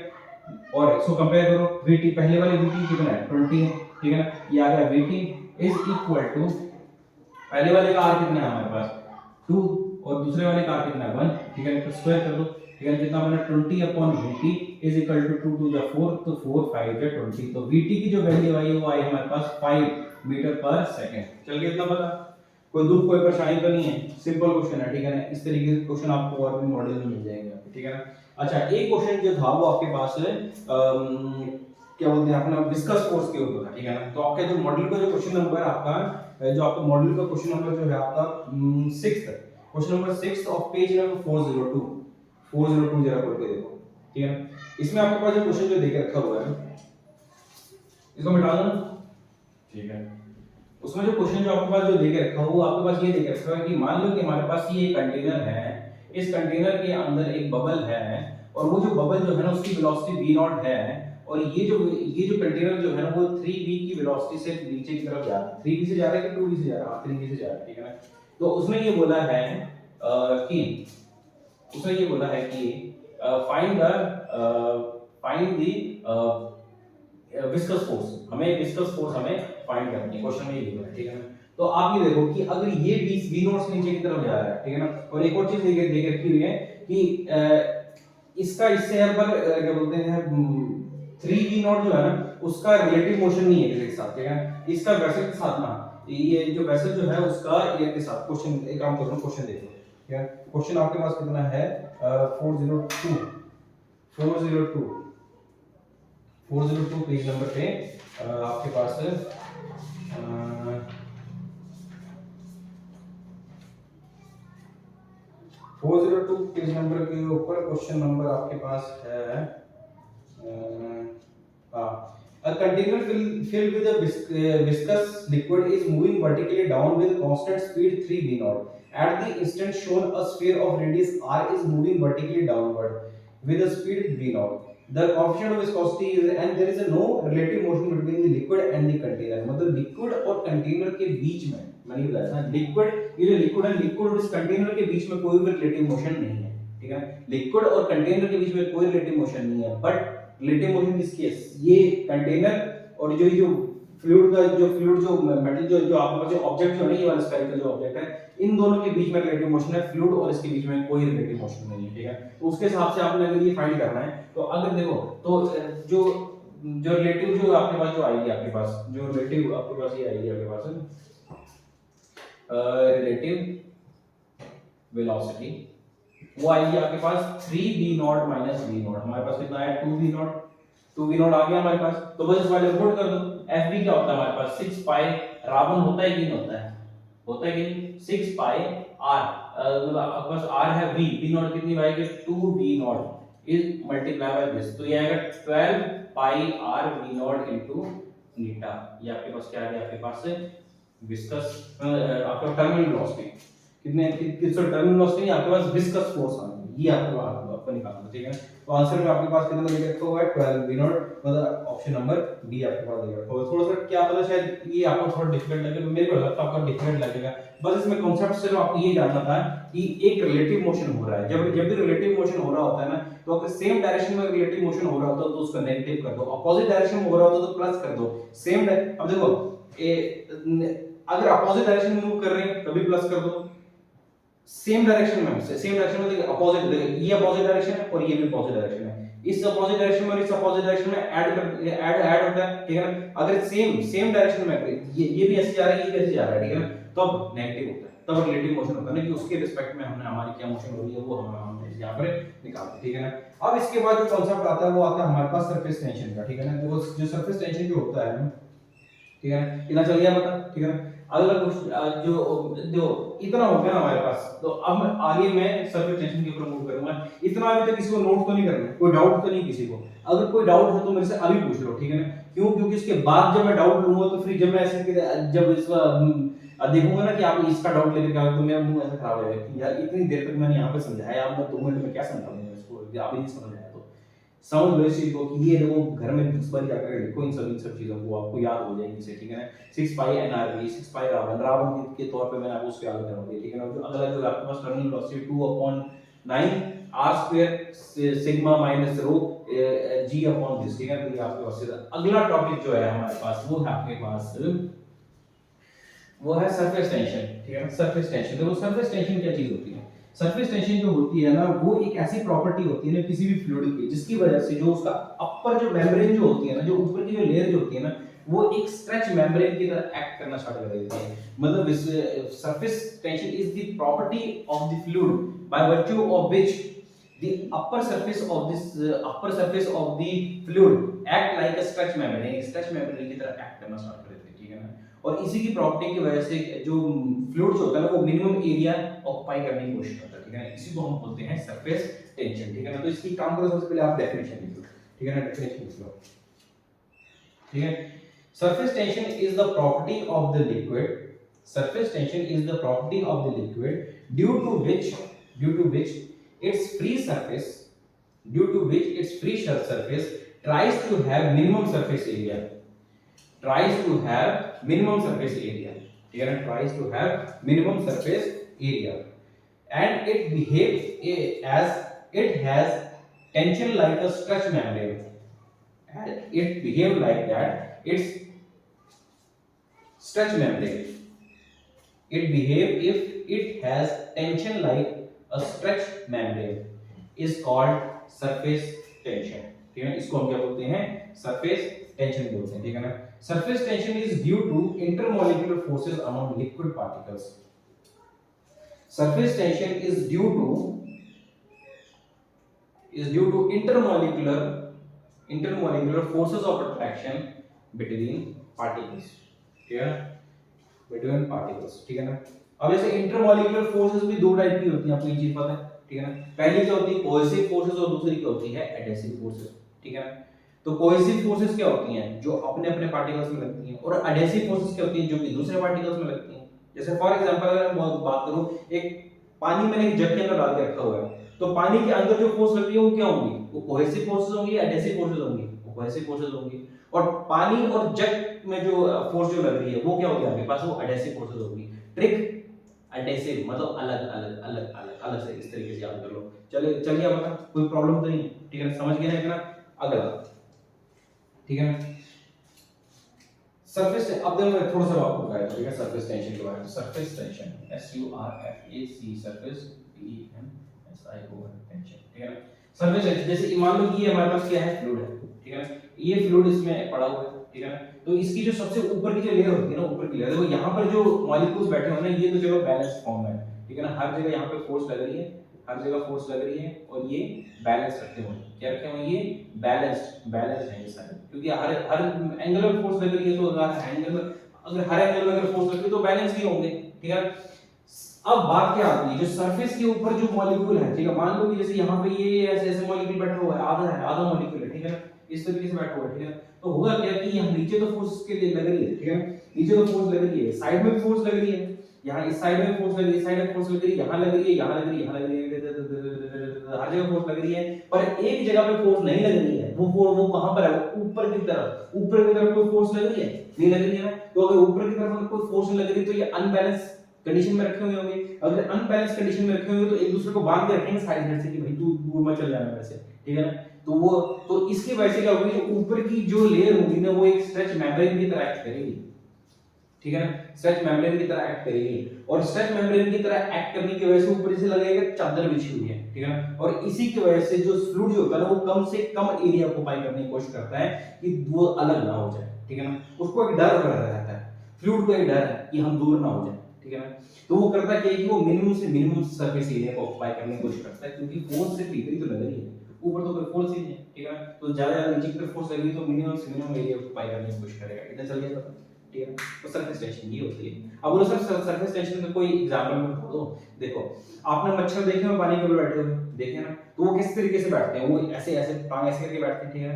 और इसको कंपेयर करो, vt पहले वाले vt कितना है 20 है, ठीक है ना, ये आ गया vt इज इक्वल टू पहले वाले का r कितना है हमारे पास 2 और दूसरे वाले का r कितना है 1, ठीक है, तो स्क्वायर कर दो, ठीक है, कितना बना 20 upon vt is equal to 2 2 जा 4, तो 4 5 जा 20, तो vt की जो वैल्यू आई वो आई हमारे पास 5 मीटर पर सेकंड। चल गया इतना पता, कोई दुख कोई परेशानी तो नहीं है, सिंपल क्वेश्चन है, ठीक है ना। इस तरीके के क्वेश्चन आपको और भी मॉडल में मिल जाएंगे, ठीक है ना। अच्छा, एक क्वेश्चन जो था वो आपके पास क्या बोलते हैं अपना विस्कस फोर्स के ऊपर था, ठीक है ना। तो आपका जो मॉडल का जो क्वेश्चन नंबर आपका जो आपका मॉडल का क्वेश्चन नंबर जो है आपका 6th question number 6 of page number 402 जरा खोल के देखो, ठीक है ना। इसमें आपके पास जो क्वेश्चन जो देके रखा हुआ है इसको मिटा दो ना, ठीक है। उसमें जो क्वेश्चन जो आपके पास जो देके रखा हुआ, आपके पास ये देके रखा है कि मान लो कि हमारे पास ये एक कंटेनर है, इस कंटेनर के अंदर एक बबल है और वो जो बबल जो है ना उसकी वेलोसिटी v नॉट है, और ये जो कंटेनर जो है ना वो 3v की वेलोसिटी से नीचे की तरफ जा रहा है, 3v से जा रहा है कि 2v से जा रहा है, 3v से जा रहा है, ठीक है ना। तो उसने ये बोला है कि फाइंड द विस्कस फोर्स, हमें विस्कस फोर्स हमें फाइंड करनी है, क्वेश्चन में ये लिखा है, ठीक है ना। तो आप ये देखो कि अगर ये v नॉट से नीचे की तरफ जा रहा है, ठीक है ना, और एक और चीज देख रखी हुई है कि इसका इससे यहाँ पर क्या बोलते हैं 3v नॉट जो है ना उसका रिलेटिव मोशन नहीं है किसी के साथ, ठीक है। इसका वेसल के साथ ना, ये जो वेसल जो है उसका एयर के साथ, क्वेश्चन एक काम करो, क्वेश्चन देखो, ठीक है। क्वेश्चन आपके पास कितना है 402 पेज नंबर पे आपके पास 402 पेज नंबर के ऊपर क्वेश्चन नंबर आपके पास है a container filled with a viscous liquid is moving vertically down with constant speed 3v naught. At the instant shown, a sphere of radius r is moving vertically downward with a speed v naught. The coefficient of viscosity is and there is a no relative motion between the liquid and the container. मतलब liquid और container के बीच में, मैंने बताया था liquid, ये जो liquid है, liquid और इस container के बीच में कोई भी relative motion नहीं है, ठीक है। liquid और container के बीच में कोई relative motion नहीं है, but रिलेटिव मोशन किसकी है, ये कंटेनर और जो फ्लूइड जो मेटल जो आपके पास जो ऑब्जेक्ट जो है ये वाला स्फेरिकल जो ऑब्जेक्ट है, इन दोनों के बीच में रिलेटिव मोशन है, फ्लूइड और इसके बीच में कोई रिलेटिव मोशन नहीं है, ठीक है। तो उसके हिसाब से आपने अगर ये फाइंड करना है तो अगर देखो तो जो रिलेटिव जो आपके पास जो आएगी आपके पास जो रिलेटिव आपके पास ये आएगी आपके पास रिलेटिव वेलोसिटी वो आएगी आपके पास 3v not minus v not, हमारे पास कितना है 2v नॉट आ गया हमारे पास। तो बस इस वाले को पुट कर दो, fv क्या होता है हमारे पास 6 पाई रावन होता है कि नहीं होता है कि नहीं 6 पाई r, मतलब आपके पास r है v नॉट कितनी आएगी 2v not is multiply by this, तो ये आएगा 12 पाई r v नॉट इनटू नीटा। ये आपके पास क्या आ गया आपके पास विस्कस आपका टर्मिनल वेलोसिटी कितने किस टर्मिनल वेलोसिटी आपके पास विस्कस फोर्स आ गई, ये आपको निकालना, ठीक है। तो आंसर में आपके पास कितना लिखा रखा हुआ है 12 v नॉट, मतलब ऑप्शन नंबर डी आपके पास दिया रखा हुआ है। थोड़ा सा क्या पता शायद ये आपको थोड़ा डिफिकल्ट लगे, मेरे को लगता है आपको डिफिकल्ट लगेगा, बस इसमें कांसेप्ट सिर्फ आपको ये जानना था कि एक रिलेटिव मोशन हो रहा है, जब भी रिलेटिव मोशन हो रहा होता है ना तो अगर सेम डायरेक्शन में रिलेटिव मोशन हो रहा होता है तो उसका नेगेटिव कर दो, अपोजिट डायरेक्शन में हो रहा होता है तो प्लस कर दो, सेम। अब देखो अगर अपोजिट डायरेक्शन में मूव कर रहे हैं तभी प्लस कर दो, सेम डायरेक्शन में, सेम डायरेक्शन में देखिए अपोजिट, ये अपोजिट डायरेक्शन है और ये भी अपोजिट डायरेक्शन है। इस अपोजिट डायरेक्शन में और इस अपोजिट डायरेक्शन में ऐड होता है, ठीक है ना। अगर सेम डायरेक्शन में ये भी ऐसे जा रहा है, ये भी ऐसे जा रहा है, ठीक है ना, तो अब नेगेटिव होता है, तब रिलेटिव मोशन होता है ना, कि उसके रिस्पेक्ट में हमने हमारी क्या मोशन हो रही है वो हम यहाँ पर निकालते हैं, ठीक है ना। अब इसके बाद जो कॉन्सेप्ट आता है वो आता है हमारे पास सरफेस टेंशन का, ठीक है ना। तो जो सरफेस टेंशन जो होता है, ठीक है ना, इतना चल गया पता, ठीक है ना। अगला क्वेश्चन जो जो इतना हो गया ना हमारे पास, तो अब आगे मैं सरफेस टेंशन के ऊपर मूव करूंगा। इतना अभी तक किसी को नोट तो नहीं करना, कोई डाउट तो नहीं किसी को। अगर कोई डाउट है तो मेरे से अभी पूछ लो, ठीक है ना। क्यों? क्योंकि इसके बाद जब मैं डाउट लूंगा तो फिर जब मैं ऐसे जब इसका देखूंगा ना कि आप इसका डाउट लेकर क्या, तो मेरा मुंह ऐसा खराब हो जाएगा कि यार इतनी देर तक मैंने यहाँ पे समझाया, अब मैं 2 मिनट में क्या समझाऊंगा इसको, आप ही नहीं समझ आया। तो समझ लो इस चीज को कि ये देखो घर में 10 बार जाकर लिखो इन सब चीजों को, आपको याद हो जाएगी इसे, ठीक है ना। 6 पाई एनआरवी, 6 पाई रावण के तौर पे मैंने आपको उसको याद करवा दिया, ठीक है ना। जो अगला जो आपके पास terminal velocity 2/9 r square sigma minus rho g upon this, ठीक है। तो ये आपके पास अगला टॉपिक जो है हमारे पास वो है आपके पास वो है सरफेस टेंशन, ठीक है ना। सरफेस टेंशन, देखो सरफेस टेंशन क्या चीज होती है। सरफेस टेंशन जो होती है ना, वो एक ऐसी प्रॉपर्टी होती है ना किसी भी फ्लूइड की, जिसकी वजह से जो उसका अपर जो मेम्ब्रेन जो होती है ना, जो ऊपर की जो लेयर जो होती है ना, वो एक स्ट्रेच मेम्ब्रेन की तरह एक्ट करना स्टार्ट कर देती है। मतलब इस surface tension is the property of the fluid by virtue of which the upper surface of the fluid act like a stretch membrane, stretch membrane की तरह एक्ट करना स्टार्ट कर देती है, ठीक है ना। और इसी की प्रॉपर्टी की वजह से जो फ्लूइड होता है ना, वो मिनिमम एरिया ऑक्यूपाई करने की कोशिश करता है, ठीक है ना। इसी को हम बोलते हैं सरफेस टेंशन, ठीक है ना। तो इसकी काम करो, सबसे पहले आप डेफिनेशन लिख लो, ठीक है ना। डेफिनेशन लिख लो, ठीक है। Surface tension is the property of the liquid, surface tension is the property of the liquid due to which its free surface tries to have minimum surface area, ठीक है ना, tries to have minimum surface area, and it behaves as it has tension like a stretch membrane, and it behave like that, it's stretch membrane. It behave if it has tension like a stretch membrane is called surface tension, ठीक है। इसको हम क्या बोलते हैं? Surface tension बोलते हैं, ठीक है ना। Surface tension is due to intermolecular forces among liquid particles. Surface tension is due to intermolecular forces of attraction between particles, ठीक है, between particles, ठीक है ना। अब जैसे इंटरमॉलिक्यूलर फोर्सेस भी 2 टाइप की होती हैं, आपको ये चीज पता है, ठीक है ना। पहली क्या होती है? कोहेसिव फोर्सेस, और दूसरी क्या होती है? एडहेसिव फोर्सेस, ठीक है ना। तो कोहेसिव फोर्सेस क्या होती हैं? जो अपने अपने पार्टिकल्स में लगती हैं, और एडहेसिव फोर्सेस क्या होती हैं? जो कि दूसरे पार्टिकल्स में लगती हैं। जैसे फॉर एग्जांपल अगर मैं बात करूं, एक पानी मैंने एक जग के अंदर डाल के रखा हुआ है, तो पानी के अंदर जो फोर्स लग रही है वो क्या होंगी? वो कोहेसिव फोर्सेस होंगी या एडहेसिव फोर्सेस होंगी? वो कोहेसिव फोर्सेस होंगी। और पानी और जग में जो फोर्स जो लग रही है वो क्या होगी आपके पास? वो एडहेसिव फोर्सेस होगी। ट्रिक एडहेसिव मतलब अलग अलग अलग अलग अलग से इस तरीके से याद कर लो। चलिए बता, कोई प्रॉब्लम तो नहीं, ठीक है ना, समझ गए ना इतना। अगला, ठीक है ना, सरफेस। अब देखो मैं थोड़ा सा आपको बताया, ठीक है, सरफेस टेंशन के बारे में। Surface tension SURFAC, surface TENSION tension, ठीक है ना। सरफेस टेंशन, जैसे मान लो कि ये हमारे पास क्या है? फ्लूइड है, ठीक है ना। ये फ्लूइड इसमें पड़ा हुआ है, ठीक है ना। तो इसकी जो सबसे ऊपर की जो लेयर होती है ना, ऊपर की लेयर, देखो यहाँ पर जो मॉलिक्यूल्स बैठे हुए हैं ना, ये तो चलो बैलेंस फॉर्म में है, ठीक है ना। हर जगह यहाँ पे फोर्स लग रही है, हर जगह फोर्स लग रही है, और ये बैलेंस रखे हुए हैं। क्या रखे हुए हैं? ये बैलेंस है ये सारे, क्योंकि हर एंगल में फोर्स लग रही है, तो अगर हर एंगल में अगर फोर्स लग रही है तो बैलेंस नहीं होंगे, ठीक है। अब बात क्या आती है, जो सरफेस के ऊपर जो मॉलिक्यूल है, ठीक है, मान लो कि जैसे यहाँ पे ये ऐसे मॉलिक्यूल बैठा हुआ है, आधा मॉलिक्यूल है, ठीक है ना, इस तरीके से बैठा हुआ है, ठीक है। तो होगा क्या कि यहाँ नीचे तो फोर्स के लिए लग रही है, ठीक है, नीचे तो फोर्स लग रही है, साइड में भी फोर्स लग रही है, यहाँ इस साइड में फोर्स लग रही है, साइड में फोर्स लग रही है, यहाँ लग रही है, यहाँ लग रही है, यहाँ लग रही है, हर जगह फोर्स लग रही है, पर एक जगह पे फोर्स नहीं लग रही है। वो कहाँ पर है? ऊपर की तरफ कोई फोर्स लग रही है? नहीं लग रही है ना। तो अगर ऊपर की तरफ कोई फोर्स नहीं लग रही, तो ये अनबैलेंस कंडीशन में रखे हुए होंगे। अगर अनबैलेंस कंडीशन में रखे होंगे तो एक दूसरे को बांध के रखेंगे साइड से कि भाई तू दूर मत चल जाना वैसे, ठीक है ना। तो इसकी वजह से क्या होगी? ऊपर की जो लेयर होगी ना, वो एक स्ट्रेच मेम्ब्रेन की तरह एक्ट करेगी, ठीक है ना, स्ट्रेच मेम्ब्रेन की तरह एक्ट करेगी, और स्ट्रेच मेम्ब्रेन की तरह एक्ट करने की वजह से ऊपर से लगेगा चादर बिछी हुई है, ठीक है ना, और इसी की वजह से जो फ्लूइड होता है ना वो कम से कम एरिया ऑक्यूपाई करने की कोशिश करता है कि वो अलग ना हो जाए, ठीक है ना, उसको एक डर बना रहता है, फ्लूइड को एक डर है कि हम दूर ना हो जाए, ठीक है ना, तो वो करता क्या है कि वो मिनिमम से मिनिमम सरफेस एरिया को ऑक्यूपाई करने की कोशिश करता है, क्योंकि फोर्स सिर्फ इधर ही तो लग रही है, ऊपर तो कोई फोर्स ही नहीं है, ठीक है ना, तो ज्यादा नीचे की तरफ फोर्स लगेगी तो मिनिमम से मिनिमम एरिया ऑक्यूपाई करने की कोशिश करेगा, इतना चल गया पता, ठीक है, तो सरफेस टेंशन ये होती है। अब बोलो सर सरफेस टेंशन का कोई एग्जांपल में बता दो। देखो आपने मच्छर देखे हो पानी के ऊपर बैठे हुए, देखे ना, तो वो किस तरीके से बैठते हैं, वो ऐसे ऐसे टांग ऐसे करके बैठते हैं, ठीक है ना,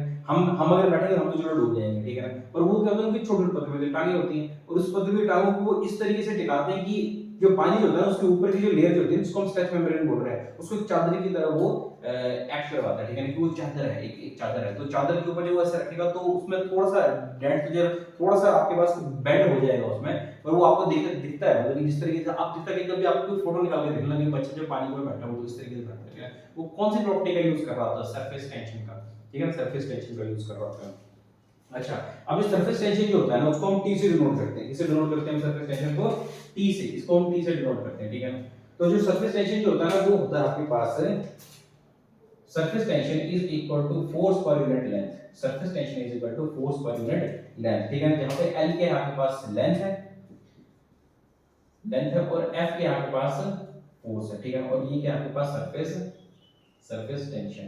हम अगर बैठेंगे हम तो चलो डूब जाएंगे, ठीक है ना, और वो क्या होता है उनकी छोटी पतली टांगे होती हैं, और उस पतली टांगों को वो इस तरीके से टिकाते हैं कि जो पानी होता है उसके ऊपर की जो लेयर जो होती है उसको हम स्ट्रेच मेम्ब्रेन बोल रहे हैं, उसको चादर की तरह वो एक्ट करवाता है, ठीक है ना, कि वो चादर है, एक चादर है, तो चादर के ऊपर जो ऐसे रखेगा तो उसमें थोड़ा सा डेंट जो थोड़ा सा आपके पास बेंड हो जाएगा उसमें, और वो आपको दिखता है, मतलब जिस तरीके से आप दिखता है कि कभी आपको फोटो निकाल के देखना लगे बच्चे जो पानी में बैठा हो तो इस तरीके से बैठा है, वो कौन सी प्रॉपर्टी का यूज कर रहा था, सरफेस टेंशन का, ठीक है, सरफेस टेंशन का यूज कर रहा था। अच्छा, अब इस सरफेस टेंशन जो होता है ना उसको हम टी से डिनोट करते हैं, किससे डिनोट करते हैं सरफेस टेंशन को, टी से, इसको हम टी से डिनोट करते हैं, ठीक है ना, तो जो सरफेस टेंशन जो होता है ना वो होता है आपके पास surface tension is equal to force per unit length, surface tension is equal to force per unit length, ठीक है ना, जहां पे L के आपके पास लेंथ है और F के आपके पास फोर्स है, ठीक है, और ये क्या आपके पास सरफेस टेंशन,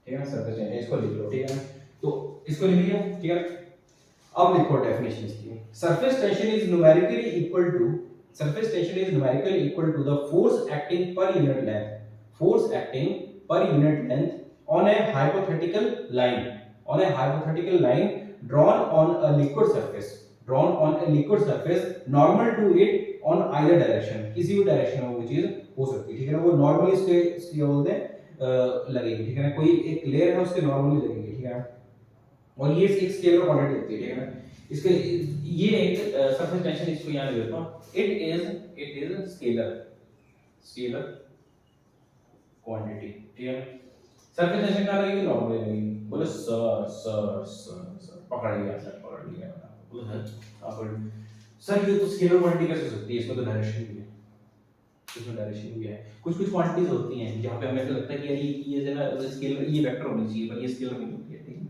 ठीक है ना, सरफेस टेंशन, इसको लिख लो, ठीक है ना, तो इसको लिख लिया, ठीक है, अब लिखो डेफिनेशन इसकी, surface tension is numerically equal to, surface tension is numerically equal to the force acting per unit length, force acting per unit length on a hypothetical line, on a hypothetical line drawn on a liquid surface, drawn on a liquid surface normal to it on either direction, किसी भी direction में वो चीज हो सकती है, ठीक है ना, वो नॉर्मली इसके बोलते हैं लगेगी, ठीक है ना, कोई एक लेयर है उसके नॉर्मली लगेगी, ठीक है ना, और ये एक स्केलर क्वांटिटी होती है, ठीक है ना, इसके ये एक सरफेस टेंशन, इसको यहां लिख देता हूं, इट इज स्केलर क्वांटिटी, ठीक है, सरफेस टेंशन का लगेगी नॉर्मल लगेगी, बोले सर पकड़ लिया सर, पकड़ लिया, बोले सर ये तो स्केलर क्वांटिटी कैसे हो सकती है, इसमें तो डायरेक्शन भी है, इसमें डायरेक्शन भी है, कुछ कुछ क्वांटिटीज होती हैं जहां पे हमें ऐसा लगता है कि यार ये जो ना स्केलर ये वेक्टर होनी चाहिए पर ये स्केलर नहीं होती है, ठीक है,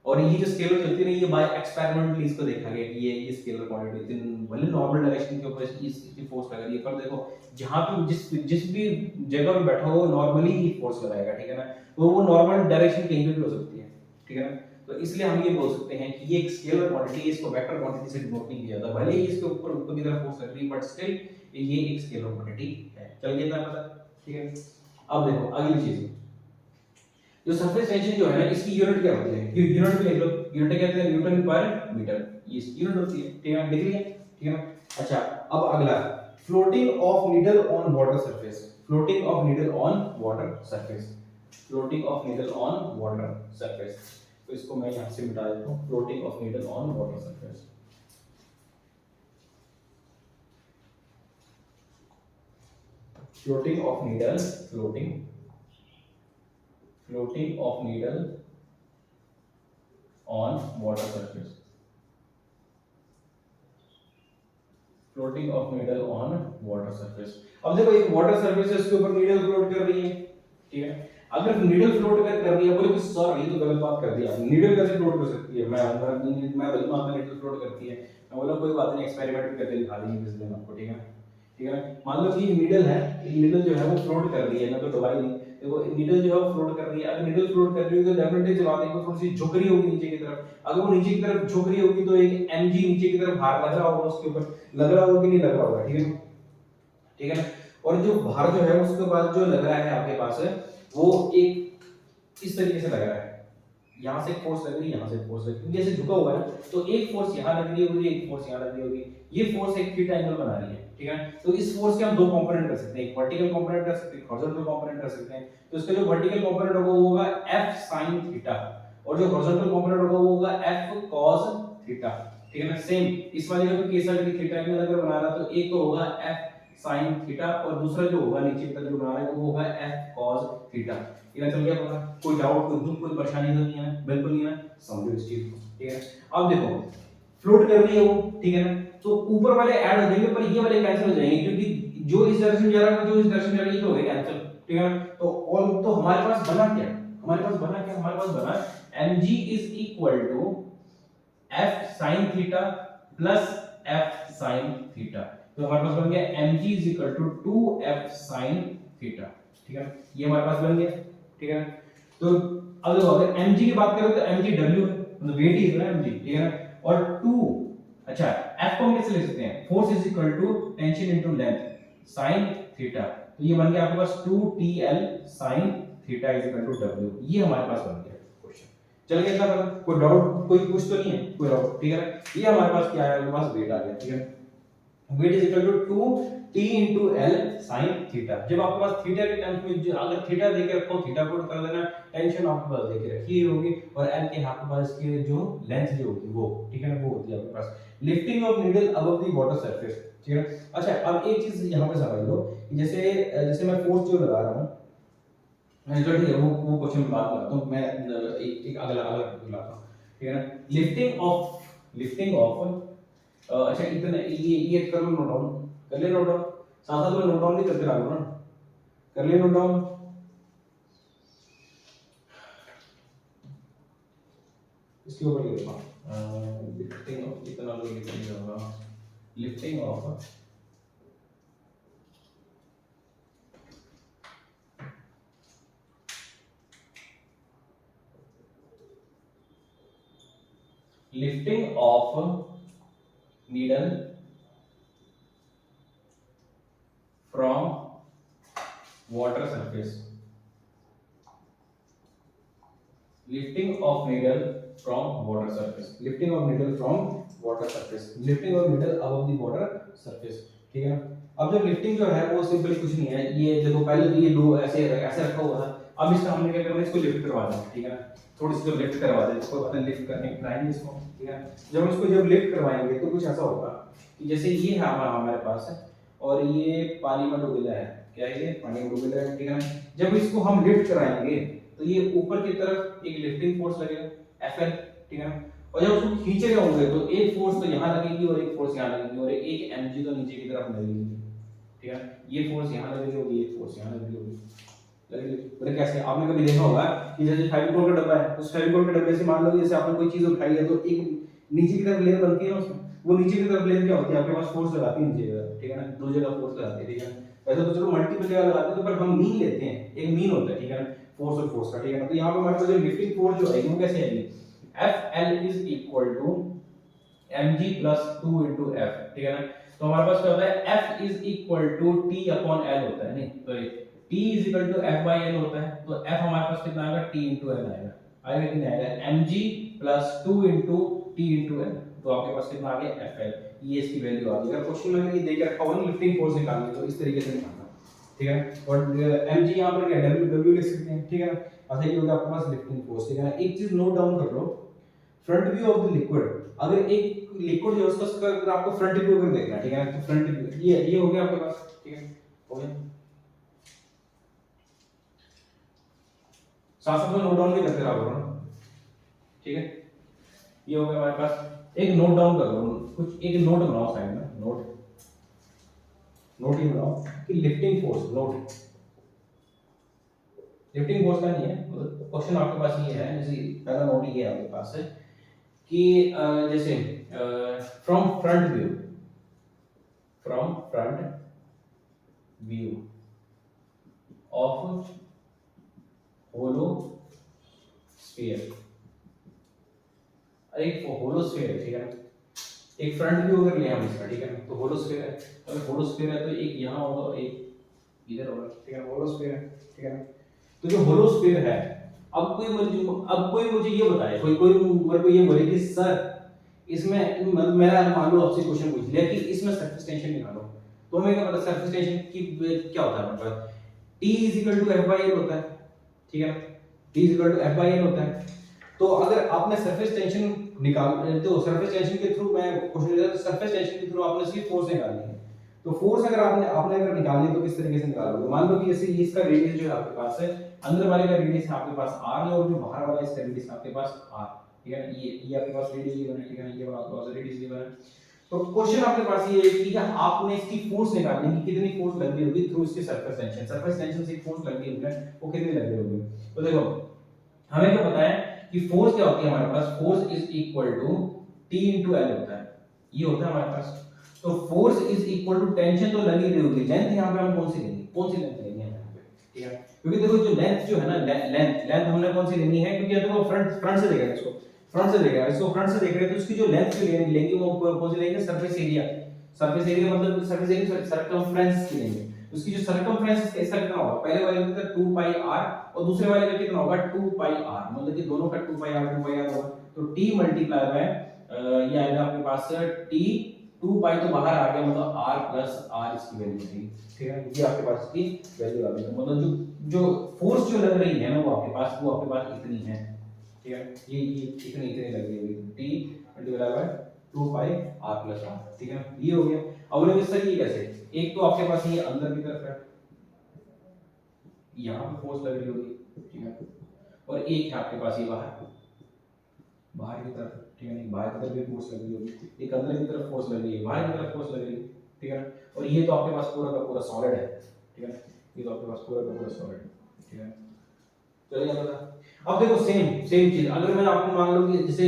और ये जो स्केलर चलती रही है बाय एक्सपेरिमेंटली इसको देखा गया कि ये स्केलर क्वांटिटी भले नॉर्मल डायरेक्शन के ऊपर इसकी फोर्स लग रही है, पर देखो जहां पे जिस भी जगह पे बैठा हो नॉर्मली ही फोर्स लगाएगा, ठीक है ना, तो वो नॉर्मल डायरेक्शन कहीं पे भी हो सकती है, ठीक है ना, तो इसलिए हम ये बोल सकते हैं कि ये एक स्केलर क्वांटिटी है, इसको वेक्टर क्वांटिटी से डिनोट नहीं किया जाता, भले ही इसके ऊपर की तरफ फोर्स लग रही है बट स्टिल ये एक स्केलर क्वांटिटी है, चल गया था पता, ठीक है। अब देखो अगली चीज, जो सरफेस टेंशन जो है ना इसकी यूनिट क्या होती है, ये यूनिट भी लिख लो, यूनिट क्या होती है, न्यूटन पर मीटर, ये इसकी यूनिट होती है, ठीक है, लिख लिया, ठीक है ना। अच्छा अब अगला, floating of needle on water surface, floating of needle on water surface, floating of needle on water surface, तो इसको मैं यहां से मिटा देता हूं, floating of needle on water surface, floating of needle, floating of needle on water surface, floating of needle on water surface। अब देखो एक वाटर सरफेस है, उसके ऊपर नीडल फ्लोट कर रही है, ठीक है, अगर नीडल फ्लोट कर रही है, बोले कि सर ये तो गलत बात कर दी आपने, नीडल कैसे फ्लोट कर सकती है, मैं बल्कि आपने नीडल फ्लोट करती है, मैं बोला कोई बात नहीं, एक्सपेरिमेंट करके दिखा देंगे किस दिन आपको, ठीक है, ठीक है, मान लो कि नीडल है, नीडल जो है वो फ्लोट कर रही है, मैं तो दबाई नहीं, देखो नीडल जो है वो फ्लोट कर रही है, अगर नीडल फ्लोट कर रही है तो डेफिनेटली जब आप देखो थोड़ी सी झुक रही होगी नीचे की तरफ, अगर वो नीचे की तरफ झुक रही होगी तो एक mg नीचे की तरफ भार लग रहा होगा उसके ऊपर, लग रहा होगा कि नहीं लग रहा होगा, ठीक है, ठीक है ना, और जो भार जो है उसके बाद जो लग रहा है आपके पास वो एक इस तरीके से लग रहा है, यहाँ से फोर्स लग रही है, यहाँ से फोर्स लग रही है, जैसे झुका हुआ है तो एक फोर्स यहाँ लग रही होगी, एक फोर्स यहाँ लग रही होगी, ये फोर्स एक थीटा एंगल बना रही है, ठीक है, तो इस फोर्स के हम दो कंपोनेंट कर सकते हैं, एक वर्टिकल कंपोनेंट कर सकते हैं, एक हॉरिजॉन्टल कंपोनेंट कर सकते हैं, तो इसका जो वर्टिकल कंपोनेंट होगा वो होगा f sin थीटा और जो हॉरिजॉन्टल कंपोनेंट होगा वो होगा f cos थीटा, ठीक है ना, सेम इस वाले का भी केस अगर थीटा एंगल अगर बना रहा तो एक तो होगा f sin थीटा और दूसरा जो होगा नीचे की तरफ जो बना रहा है वो होगा f cos थीटा, ये चल गया पता, कोई डाउट कोई दुख कोई परेशानी तो नहीं है, बिल्कुल नहीं है, समझो इस चीज को, ठीक है। अब देखो फ्लोट कर रही है वो, ठीक है ना, तो ऊपर वाले ऐड हो जाएंगे पर ये वाले कैंसिल हो जाएंगे क्योंकि जो इस डायरेक्शन जा रहा है जो इस डायरेक्शन जा रहा है ये तो हो गया कैंसिल, ठीक है ना। तो और तो हमारे पास बना क्या, हमारे पास बना mg is equal to f sin theta plus f sin theta. तो हमारे पास बन गया mg is equal to 2f sin theta, ठीक है ना, ये हमारे पास बन गया, ठीक है ना। तो अब देखो अगर mg की बात करें तो mg w है, मतलब वेट ही है ना mg, ठीक है ना, और 2 अच्छा f को हम कैसे लिख सकते हैं, force is equal to tension into length sin theta, तो ये बन गया आपके पास 2tl sin theta is equal to w, ये हमारे पास बन गया क्वेश्चन। चल गया इतना पता, कोई डाउट कोई कुछ तो नहीं है, कोई डाउट, ठीक है ना। ये हमारे पास क्या है, हमारे पास वेट आ गया, ठीक है, weight is equal to 2t into l sin theta. जब आपके पास थीटा के टर्म्स में जो अगर थीटा देके रखो थीटा पुट कर देना, टेंशन आपके पास देके रखी होगी और l के आपके पास की जो लेंथ जो होगी वो, ठीक है ना, वो होती है आपके पास lifting of needle above the water surface, ठीक है। अच्छा अब एक चीज यहां पे समझ लो कि जैसे जैसे मैं फोर्स जो लगा रहा हूं, जो ठीक है वो क्वेश्चन में बात करता हूं मैं, एक अगला अगला लाता हूं, ठीक है ना। लिफ्टिंग ऑफ अच्छा इतना ये कर लो नोट डाउन, कर ले नोट डाउन, साथ साथ में नोट डाउन भी करते रहो ना, कर ले नोट डाउन। इसके ऊपर ये देखो लिफ्टिंग ऑफ इतना लो लिखेंगे होगा, lifting of needle from water surface, lifting of needle from water surface, lifting of needle from water surface, lifting of needle above the water surface, ठीक है ना। अब जब लिफ्टिंग जो है वो सिंपली कुछ नहीं है, ये देखो पहले तो ये दो ऐसे ऐसे रखा हुआ था, अब इसका हमने क्या करना है, इसको लिफ्ट करवा देना, ठीक है ना, थोड़ी सी जब लिफ्ट करवा दें इसको अपन लिफ्ट करने ट्राएंगे इसको, ठीक है। जब इसको जब लिफ्ट करवाएंगे तो कुछ ऐसा होगा कि जैसे ये है हमारे पास है और ये पानी में डूबेला है, क्या है ये पानी में डूबेला है, ठीक है ना। जब इसको हम लिफ्ट कराएंगे तो ये ऊपर की तरफ एक लिफ्टिंग फोर्स लगेगा Fl, ठीक है ना, और जब उसको खींच रहे होंगे तो एक फोर्स तो यहाँ लगेगी और एक फोर्स यहाँ लगेगी और एक mg तो नीचे की तरफ लगेगी, ठीक है। ये फोर्स यहाँ लगेगी होगी, एक फोर्स यहाँ लगेगी होगी, लगेगी। मतलब कैसे आपने कभी देखा होगा कि जैसे फेविकोल का डब्बा है, उस फेविकोल के डब्बे से मान लो जैसे आपने कोई चीज उठाई है तो एक नीचे की तरफ लेयर बनती है ना उसमें, वो नीचे की तरफ लेयर क्या होती है, आपके पास फोर्स लगाती है नीचे की तरफ, ठीक है ना, दो जगह फोर्स लगाती है, ठीक है। वैसे तो चलो मल्टीपल जगह लगाते हैं तो पर हम मीन लेते हैं, एक मीन होता है, ठीक है ना, फोर्स और फोर्स का, ठीक है ना। तो यहाँ पे हमारे पास जो लिफ्टिंग फोर्स जो आएगी वो कैसे आएगी, FL is equal to mg plus 2 into f, ठीक है ना। तो हमारे पास क्या होता है, F is equal to T upon L होता है, नहीं तो T is equal to F by L होता है, तो F हमारे पास कितना आएगा, T into L आएगा, आएगा कि नहीं आएगा, mg plus 2 into T into L, तो आपके पास कितना आ गया FL, ये इसकी वैल्यू आ गई। अगर क्वेश्चन में ये देकर रखा हुआ है लिफ्टिंग फोर्स निकालनी तो इस तरीके से निकालना, ठीक है। और mg यहाँ पर क्या w लिख सकते हैं, ठीक है ना। अच्छा ये होगा आपके पास लिफ्टिंग फोर्स, ठीक है ना। एक चीज नोट डाउन कर लो, front view of the liquid, अगर एक लिक्विड जो है उसका अगर आपको फ्रंट व्यू अगर देखना है, ठीक है ना, तो फ्रंट व्यू ये हो गया आपके पास, ठीक है, हो गया। साथ साथ में नोट डाउन भी करते रहो ना, ठीक है। ये हो गया हमारे पास, एक नोट डाउन कर लो, कुछ एक नोट बनाओ साइड में, नोट ही बनाओ कि lifting force, note lifting force का नहीं है, क्वेश्चन आपके पास ये है, जैसे पहला नोट ये है आपके पास है कि जैसे from front view of hollow sphere, एक होलो स्फीयर है, ठीक है ना, एक फ्रंट व्यू अगर ले हम इसका, ठीक है ना, तो होलो स्फीयर है, अगर होलो स्फीयर है तो एक यहाँ होगा एक इधर होगा, ठीक है, होलो स्फीयर है, ठीक है ना। तो जो होलो स्फीयर है, अब कोई मुझे ये बताए, कोई मेरे को ये बोले कि सर इसमें मतलब मेरा मान लो आपसे क्वेश्चन पूछ लिया कि इसमें सरफेस टेंशन निकालो, तो हमें क्या पता सरफेस टेंशन की क्या होता है, मतलब T F/L होता है, ठीक है ना, T F/L होता है। तो अगर आपने सरफेस टेंशन निकाल तो सरफेस टेंशन के थ्रू मैं क्वेश्चन ले रहा हूं, सरफेस टेंशन के थ्रू आपने सिर्फ फोर्स निकालनी है, तो फोर्स अगर आपने अगर निकालनी तो किस तरीके से निकालोगे, मान लो कि जैसे इसका रेडियस जो है आपके पास है, अंदर वाले का रेडियस है आपके पास r और जो बाहर वाला इसका रेडियस आपके पास r, ठीक है ना, ये आपके पास रेडियस गिवन है, ठीक है ना, ये वाला आपके पास रेडियस गिवन है। तो क्वेश्चन आपके पास ये है कि आपने इसकी फोर्स निकालनी है कि कितनी फोर्स लग रही होगी थ्रू इसके सरफेस टेंशन से फोर्स लग रही होगी वो कितनी लग रही होगी। तो देखो हमें क्या पता है कि फोर्स क्या होती है हमारे पास, force is equal to T into L होता है, ये होता है हमारे पास। तो force is equal to tension तो लगी रही होगी, लेंथ यहां पे हम कौन सी लेंगे, कौन सी लेंथ लेंगे यहां पे, ठीक है, क्योंकि देखो जो लेंथ जो है ना, लेंथ हमने कौन सी लेनी है, क्योंकि देखो फ्रंट से देखेगा इसको, फ्रंट से देखेगा इसको, फ्रंट से देख रहे हैं तो उसकी जो लेंथ जो लेंगे वो कौन सी लेंगे, सरफेस एरिया मतलब सरफेस एरिया सर्कमफ्रेंस की लेंगे। उसकी जो सर्कमफ्रेंस इसका कितना होगा, पहले वाले का 2 पाई r और दूसरे वाले का कितना होगा 2 पाई r, मतलब कि दोनों का 2 पाई r होगा। तो t मल्टीप्लाई बाय ये आएगा आपके पास t 2 पाई तो बाहर आ गया, मतलब r प्लस r इसकी वैल्यू थी, ठीक है, ये आपके पास की वैल्यू आ गई, मतलब जो फोर्स जो लग रही है ना वो आपके पास इतनी है, ठीक है, ये इतनी लग रही है t multiply by 2 pi r plus r, ठीक है, ये हो गया। अब लोग इस तरीके कैसे, एक तो आपके पास ये अंदर की तरफ है, यहाँ पे फोर्स लग रही होगी, ठीक है, और एक है आपके पास ये बाहर की तरफ, ठीक है, बाहर की तरफ भी फोर्स लग रही होगी, एक अंदर की तरफ फोर्स लग रही है, बाहर की तरफ फोर्स लग रही है, ठीक है, और ये तो आपके पास पूरा का पूरा सॉलिड है, ठीक है, ये तो आपके पास पूरा का पूरा सॉलिड है, ठीक है। चलिए अब देखो सेम चीज, अगर मैं आपको मान लो कि जैसे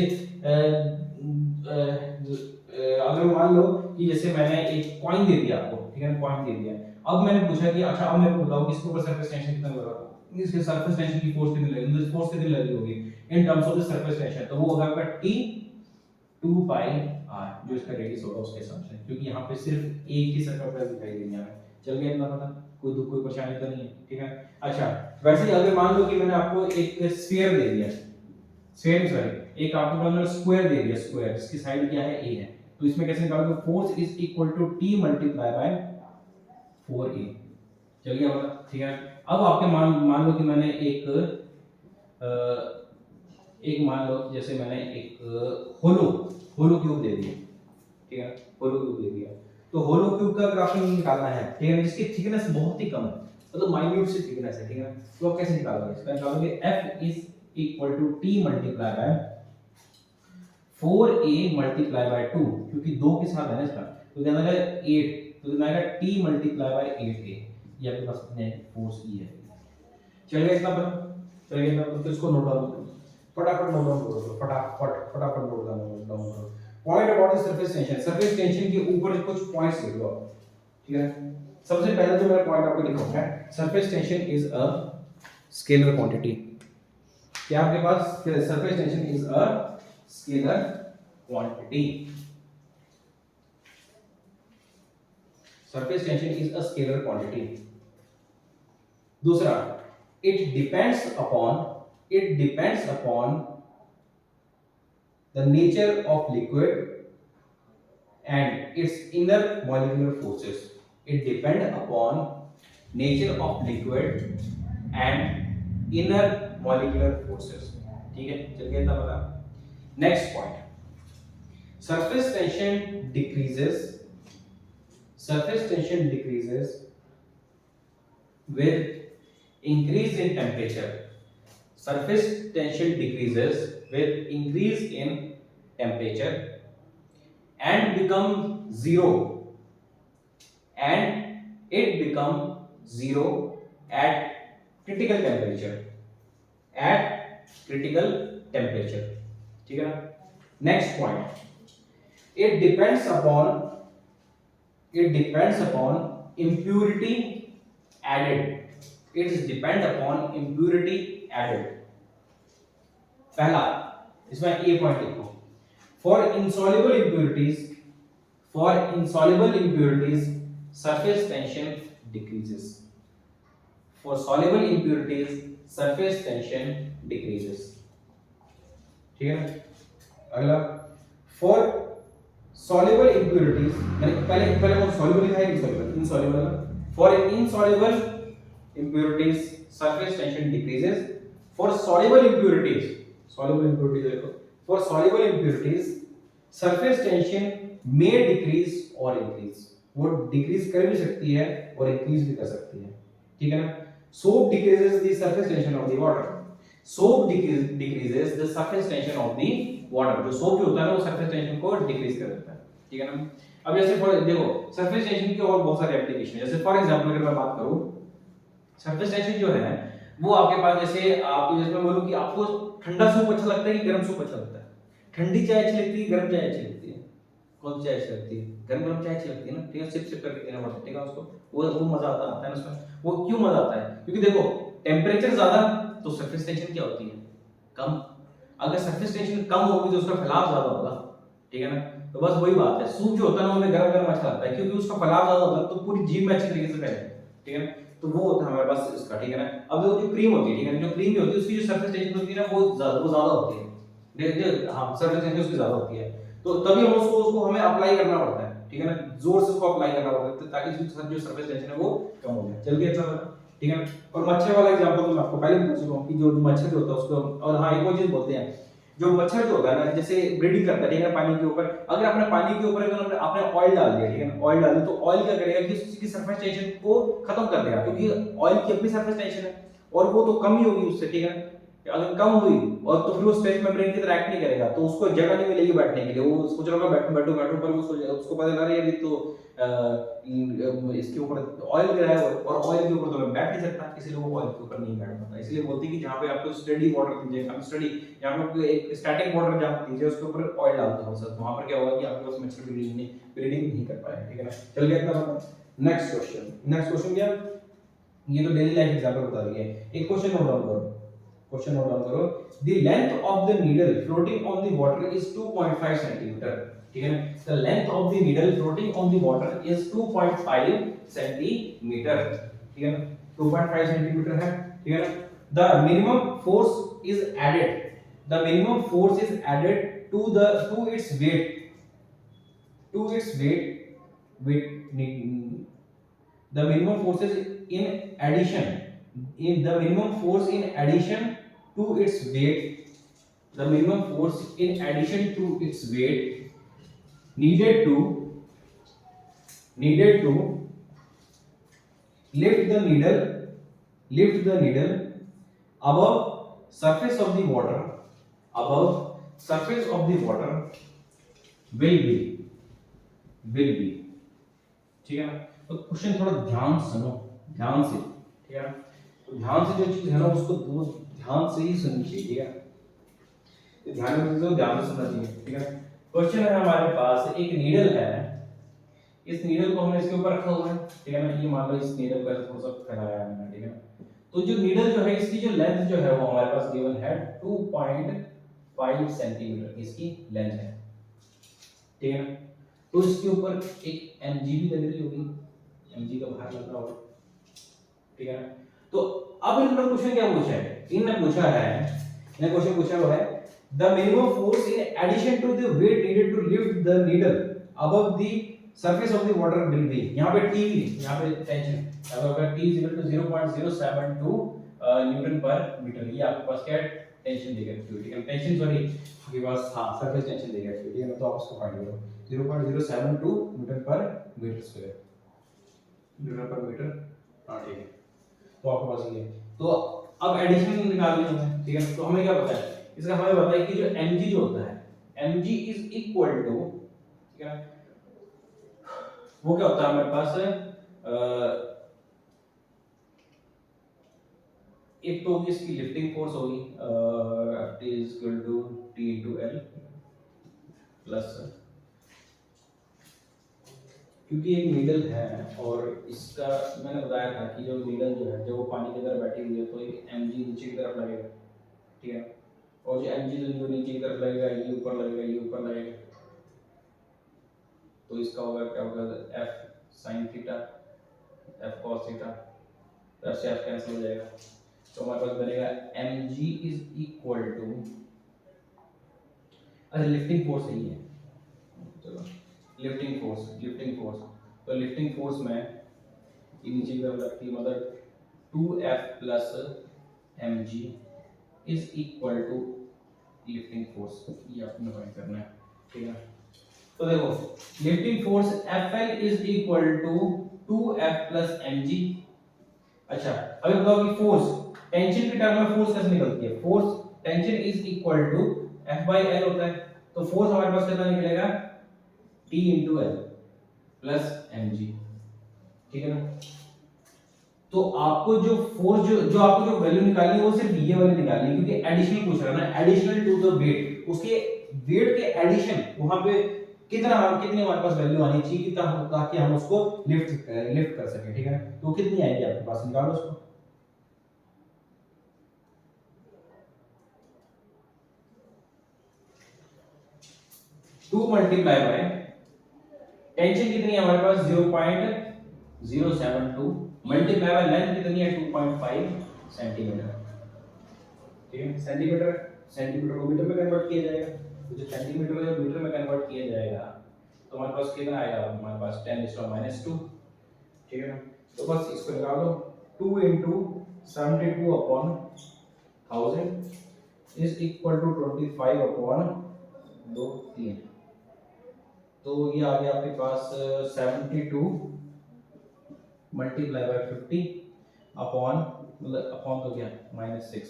अगर मान लो कि जैसे मैंने एक कॉइन दे दिया आपको, ठीक है, कॉइन दे दिया, अब मैंने पूछा कि अच्छा अब मेरे को बताओ कि इसके ऊपर सरफेस टेंशन कितना लग रहा है, इसके सरफेस टेंशन की फोर्स कितनी लगेगी, फोर्स कितनी लगी होगी in terms of the surface tension, तो वो होगा आपका t 2 पाई r जो इसका रेडियस होगा उसके हिसाब से, क्योंकि यहाँ पे सिर्फ एक ही सर्कमफ्रेंस दिखाई दे रही है हमें, चल गया इतना पता, कोई परेशानी तो नहीं है, ठीक है। अच्छा वैसे ही अगर मान लो कि मैंने आपको एक स्फीयर दे दिया, एक आपको मैंने स्क्वायर दे दिया, स्क्वायर जिसकी साइड क्या है a है, तो इसमें कैसे निकालोगे, force is equal to t multiply by 4a, चलिए मतलब, ठीक है। अब आपके मान लो कि मैंने एक मान लो जैसे मैंने एक होलो क्यूब दे दिया, ठीक है, होलो क्यूब दे दिया, तो होलो क्यूब का अगर आपको निकालना है, ठीक है, जिसकी थिकनेस बहुत ही कम है, मतलब माइन्यूट सी थिकनेस है, ठीक है, तो आप कैसे निकालोगे, इसका निकालोगे f is equal to t multiply by 4a multiply by 2, क्योंकि 2 के साथ है ना इसका, तो क्या आएगा 8, तो कितना आएगा t मल्टीप्लाई बाय 8a, ये आपके पास कितने फोर्स e है, चलिए इतना पता, तो इसको नोट डाउन करो, फटाफट नोट डाउन करो, फटाफट नोट डाउन करो। Point about the surface tension के ऊपर कुछ पॉइंट्स लिख लो आप, ठीक है। सबसे पहले तो मेरा पॉइंट आपको लिखा है, surface tension is a scalar quantity, क्या आपके पास surface tension is a scalar quantity, surface tension is a scalar quantity. दूसरा, it depends upon the nature of liquid and its inner molecular forces, it depends upon nature of liquid and inner molecular forces, ठीक है, चलिए इतना पता। Next point, surface tension decreases with increase in temperature, surface tension decreases with increase in temperature and become zero, and it become zero at critical temperature, ठीक है ना। Next point, it depends upon impurity added, पहला इसमें ए point लिखो, for insoluble impurities surface tension decreases, for soluble impurities surface tension decreases, ठीक है ना। अगला, फॉर soluble impurities, मैंने पहले वो soluble लिखा है, insoluble, for insoluble impurities surface tension decreases, for soluble impurities देखो, for soluble impurities surface tension may decrease or increase, वो डिक्रीज कर भी सकती है और इंक्रीज भी कर सकती है, ठीक है ना। Soap decreases the surface tension of the water, soap decreases the surface tension of the water. जो सोप जो होता है ना वो सरफेस टेंशन को डिक्रीज कर देता है, ठीक है ना। अब जैसे फॉर देखो सरफेस टेंशन की और बहुत सारे एप्लीकेशन है। जैसे फॉर एग्जांपल अगर मैं बात करूं, सरफेस टेंशन जो है वो आपके पास, जैसे आप जैसे मैं बोलूं कि आपको ठंडा सूप अच्छा लगता है कि गर्म सूप अच्छा लगता है, ठंडी चाय अच्छी लगती है, गर्म चाय अच्छी लगती है, कौन सी चाय अच्छी लगती है? गर्म गर्म चाय अच्छी लगती है ना, ठीक है, सिप सिप करके पीना पड़ता है, ठीक है उसको, वो मजा आता है ना उसमें। वो क्यों मजा आता है? क्योंकि देखो टेम्परेचर ज्यादा तो सरफेस टेंशन क्या होती है? कम। अगर सरफेस टेंशन कम होगी तो उसका फैलाव ज्यादा होगा, ठीक है ना। तो बस वही बात है, सूप जो होता है ना वो गरम गरम अच्छा लगता है क्योंकि उसका फैलाव ज्यादा होता है, तो पूरी जीभ में अच्छी तरीके से फैलेगा, ठीक है ना। तो वो होता है हमारे पास इसका, ठीक है ना। अब जो क्रीम होती है, ठीक है, जो क्रीम जो होती है उसकी जो सरफेस टेंशन होती है ना वो ज्यादा होती है, हाँ सरफेस टेंशन उसकी ज्यादा होती है। तो तभी हम उसको उसको हमें अप्लाई करना पड़ता है, ठीक है ना, जोर से उसको अप्लाई करना पड़ता है ताकि जो सरफेस टेंशन है वो कम हो जाए। चल के अच्छा लगा, ठीक है ना। और मच्छर वाला एग्जांपल तो मैं आपको पहले बता चुका हूं कि जो मच्छर जो होता है उसको, और हाँ एक और चीज बोलते हैं, जो मच्छर जो होता है ना जैसे ब्रीडिंग करता है, ठीक है, पानी के ऊपर, अगर आपने पानी के ऊपर अगर आपने ऑयल डाल दिया, ठीक है ना, ऑयल डाल दिया तो ऑयल क्या करेगा कि उसकी सरफेस टेंशन को खत्म कर देगा, क्योंकि ऑयल की अपनी सरफेस टेंशन है और वो तो कम ही होगी उससे, ठीक है। अगर कम हुई और तो फिर वो स्ट्रेच मेम्ब्रेन की तरह एक्ट नहीं करेगा, तो उसको जगह नहीं मिलेगी बैठने के लिए, वो उसको चलो मैं बैठूं पर उसको पता लगा यार ये तो इसके ऊपर ऑयल गिरा है और ऑयल के ऊपर तो मैं बैठ नहीं सकता, इसलिए वो ऑयल के ऊपर नहीं बैठ पाता। इसलिए बोलते हैं कि जहाँ पे आपको स्टडी वाटर दीजिए, हम स्टडी यहाँ पे आपको एक स्टैटिक वाटर जहाँ दीजिए उसके ऊपर ऑयल डालते हो सर, वहाँ पर क्या होगा कि आपके पास मच्छर ब्रीडिंग नहीं कर पाएगा, ठीक है ना। चल गया इतना पता। नेक्स्ट क्वेश्चन क्या, ये तो डेली लाइफ एग्जांपल बता रही है। एक क्वेश्चन नोट डाउन करो, क्वेश्चन नोट डाउन करो। The length of the needle floating on the water इज 2.5 सेंटीमीटर, ठीक है ना। The length of the needle floating on the water इज 2.5 सेंटीमीटर, ठीक है ना, 2.5 सेंटीमीटर है, ठीक है ना। The minimum force is added, the minimum force is added to its weight, to its weight the minimum force is in addition, in the minimum force in addition to its weight, the minimum force in addition to its weight needed to lift the needle above surface of the water, above surface of the water will be, ठीक है ना। तो question थोड़ा ध्यान सुनो, ध्यान से, ठीक है ना। तो ध्यान से जो चीज है ना उसको दो ध्यान से ही सुननी चाहिए, ठीक है। तो ध्यान में तो ध्यान से सुनना चाहिए, ठीक है। क्वेश्चन है हमारे पास, एक नीडल है, इस नीडल को हमने इसके ऊपर रखा हुआ है, ठीक है ना। ये मान लो इस नीडल को थोड़ा सा फैलाया है मैंने, ठीक है। तो जो नीडल जो है इसकी जो लेंथ जो है वो हमारे पास गिवन है 2.5 सेंटीमीटर इसकी लेंथ है, ठीक है ना। तो इसके ऊपर एक mg भी लग रही होगी, mg का भार लग रहा होगा, ठीक है ना। तो अब इन्होंने क्वेश्चन क्या पूछा है, इन्होंने क्वेश्चन पूछा हुआ है the minimum force in addition to the weight needed to lift the needle above the surface of the water will be, यहाँ पे t, यहाँ पे टेंशन, अगर t 0.072 न्यूटन पर मीटर, ये आपके पास क्या टेंशन देगा, ठीक है, टेंशन सॉरी आपके पास हाँ सरफेस टेंशन देगा, ठीक है ना। तो आप उसको फाइंड करो 0.072 न्यूटन पर मीटर स्क्वायर, न्यूटन पर मीटर, हाँ ठीक है। तो आपके पास ये, तो अब एडिशन निकालनी है, ठीक है। तो हमें क्या पता है इसका, हमें पता है कि जो mg जो होता है mg इज इक्वल टू, ठीक है, वो क्या होता है हमारे पास एक तो होगी इसकी लिफ्टिंग फोर्स होगी F is equal to T into L plus, क्योंकि एक नीडल है और इसका मैंने बताया था कि जो नीडल जो है जब वो पानी के अंदर बैठी हुई है तो एक mg नीचे की तरफ लगेगा, ठीक है, और जो mg जो नीचे की तरफ लगेगा ये ऊपर लगेगा, ये ऊपर लगेगा, तो इसका होगा क्या होगा f sin theta f cos theta, तो f से f कैंसिल हो जाएगा। तो हमारे पास बनेगा mg इज इक्वल टू, अच्छा लिफ्टिंग फोर्स यही है, चलो लिफ्टिंग फोर्स, तो लिफ्टिंग फोर्स में ये नीचे की तरफ रखती है, मतलब 2f plus mg is equal to lifting force, ये आपको फाइंड करना है, ठीक है। तो देखो lifting force Fl is equal to 2f plus mg। अच्छा अभी बताओ कि फोर्स टेंशन की टर्म में फोर्स कैसे निकलती है? Force tension is equal to F by L होता है, तो फोर्स हमारे पास कितना निकलेगा? T into L plus mg, ठीक है ना? तो आपको जो फोर्स जो आपको जो वैल्यू निकालनी है वो सिर्फ ये वाली निकालनी है, क्योंकि एडिशनल पूछ रहा है ना, एडिशनल टू द वेट, उसके वेट के एडिशन वहां पे कितनी हमारे पास वैल्यू आनी चाहिए कि ताकि हम उसको लिफ्ट कर सके, ठीक है ना? तो कितनी आएगी आपके पास, निकालो उसको। टू मल्टीप्लाई बाय टेंशन कितनी है हमारे पास 0.072 मल्टीप्लाई बाय लेंथ कितनी है 2.5 सेंटीमीटर, ठीक है? सेंटीमीटर सेंटीमीटर को मीटर में कन्वर्ट किया जाएगा, तो जो सेंटीमीटर को मीटर में कन्वर्ट किया जाएगा तो हमारे पास कितना आएगा? हमारे पास 10⁻², ठीक है ना? तो बस इसको निकाल लो, 2 into 72 upon 1000 is equal to 25 upon 2 तो ये आ गया आपके पास 72 मल्टीप्लाई बाय 50 अपॉन, मतलब अपॉन तो क्या -6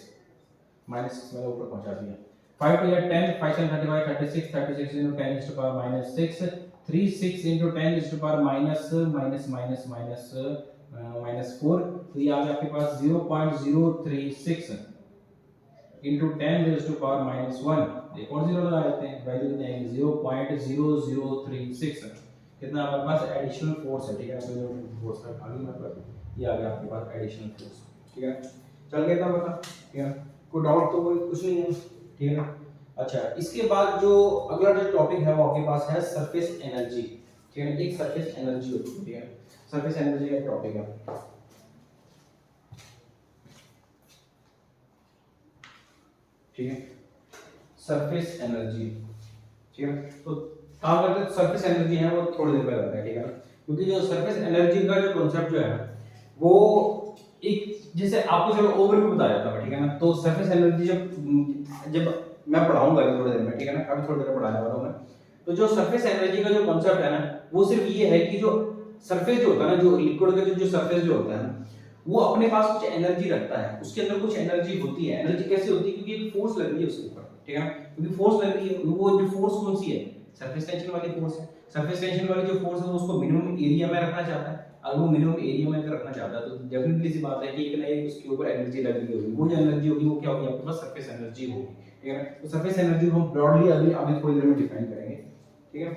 मैंने ऊपर पहुंचा दिया। 5 to 10 5 7 35 36 36 into 10 is to power -6 36 into 10 is to power -4, तो ये आ गया आपके पास 0.036 into 10 raised to power -1, एक और जीरो लगा देते हैं, वैल्यू कितनी आएगी 0.0036, कितना हमारे पास एडिशनल फोर्स है, ठीक है? तो जो फोर्स है आगे हमारे पास ये आ गया आपके पास एडिशनल फोर्स, ठीक है? चल गया था पता, ठीक है? कोई डाउट तो कोई कुछ नहीं है, ठीक है ना? अच्छा, इसके बाद जो अगला जो टॉपिक है वो आपके पास है सरफेस एनर्जी, ठीक है? एक सरफेस एनर्जी होती है, ठीक है? सरफेस एनर्जी का टॉपिक है, ठीक है? सरफेस एनर्जी, ठीक है? तो काम करते हैं, सरफेस एनर्जी है वो थोड़ी देर पहले आता है, ठीक है ना? क्योंकि जो सरफेस एनर्जी का जो कॉन्सेप्ट जो है वो एक, जैसे आपको चलो ओवरव्यू बताया जाता है, ठीक है ना? तो सरफेस एनर्जी जब मैं पढ़ाऊंगा अभी थोड़ी देर में, ठीक है ना? अभी थोड़ी देर में पढ़ाने वाला हूं मैं। तो जो सरफेस एनर्जी का जो कॉन्सेप्ट है ना, वो सिर्फ ये है कि जो सरफेस जो होता है ना, जो लिक्विड का जो सरफेस जो होता है ना, वो अपने पास कुछ एनर्जी रखता है, उसके अंदर कुछ एनर्जी होती है। एनर्जी कैसे होती है? क्योंकि एक फोर्स लग रही है उसके ऊपर, ठीक है ना? क्योंकि फोर्स लग रही है, वो जो फोर्स कौन सी है? सरफेस टेंशन वाली फोर्स है। सरफेस टेंशन वाली जो फोर्स है वो उसको मिनिमम एरिया में रखना चाहता है। अगर वो मिनिमम एरिया में रखना चाहता है तो डेफिनेटली सी बात है कि एक ना एक उसके ऊपर एनर्जी लग रही होगी। वो जो एनर्जी होगी वो क्या होगी? आपके पास सरफेस एनर्जी होगी, ठीक है ना? तो सरफेस एनर्जी को हम ब्रॉडली अभी अभी थोड़ी देर में डिफाइन करेंगे, ठीक है?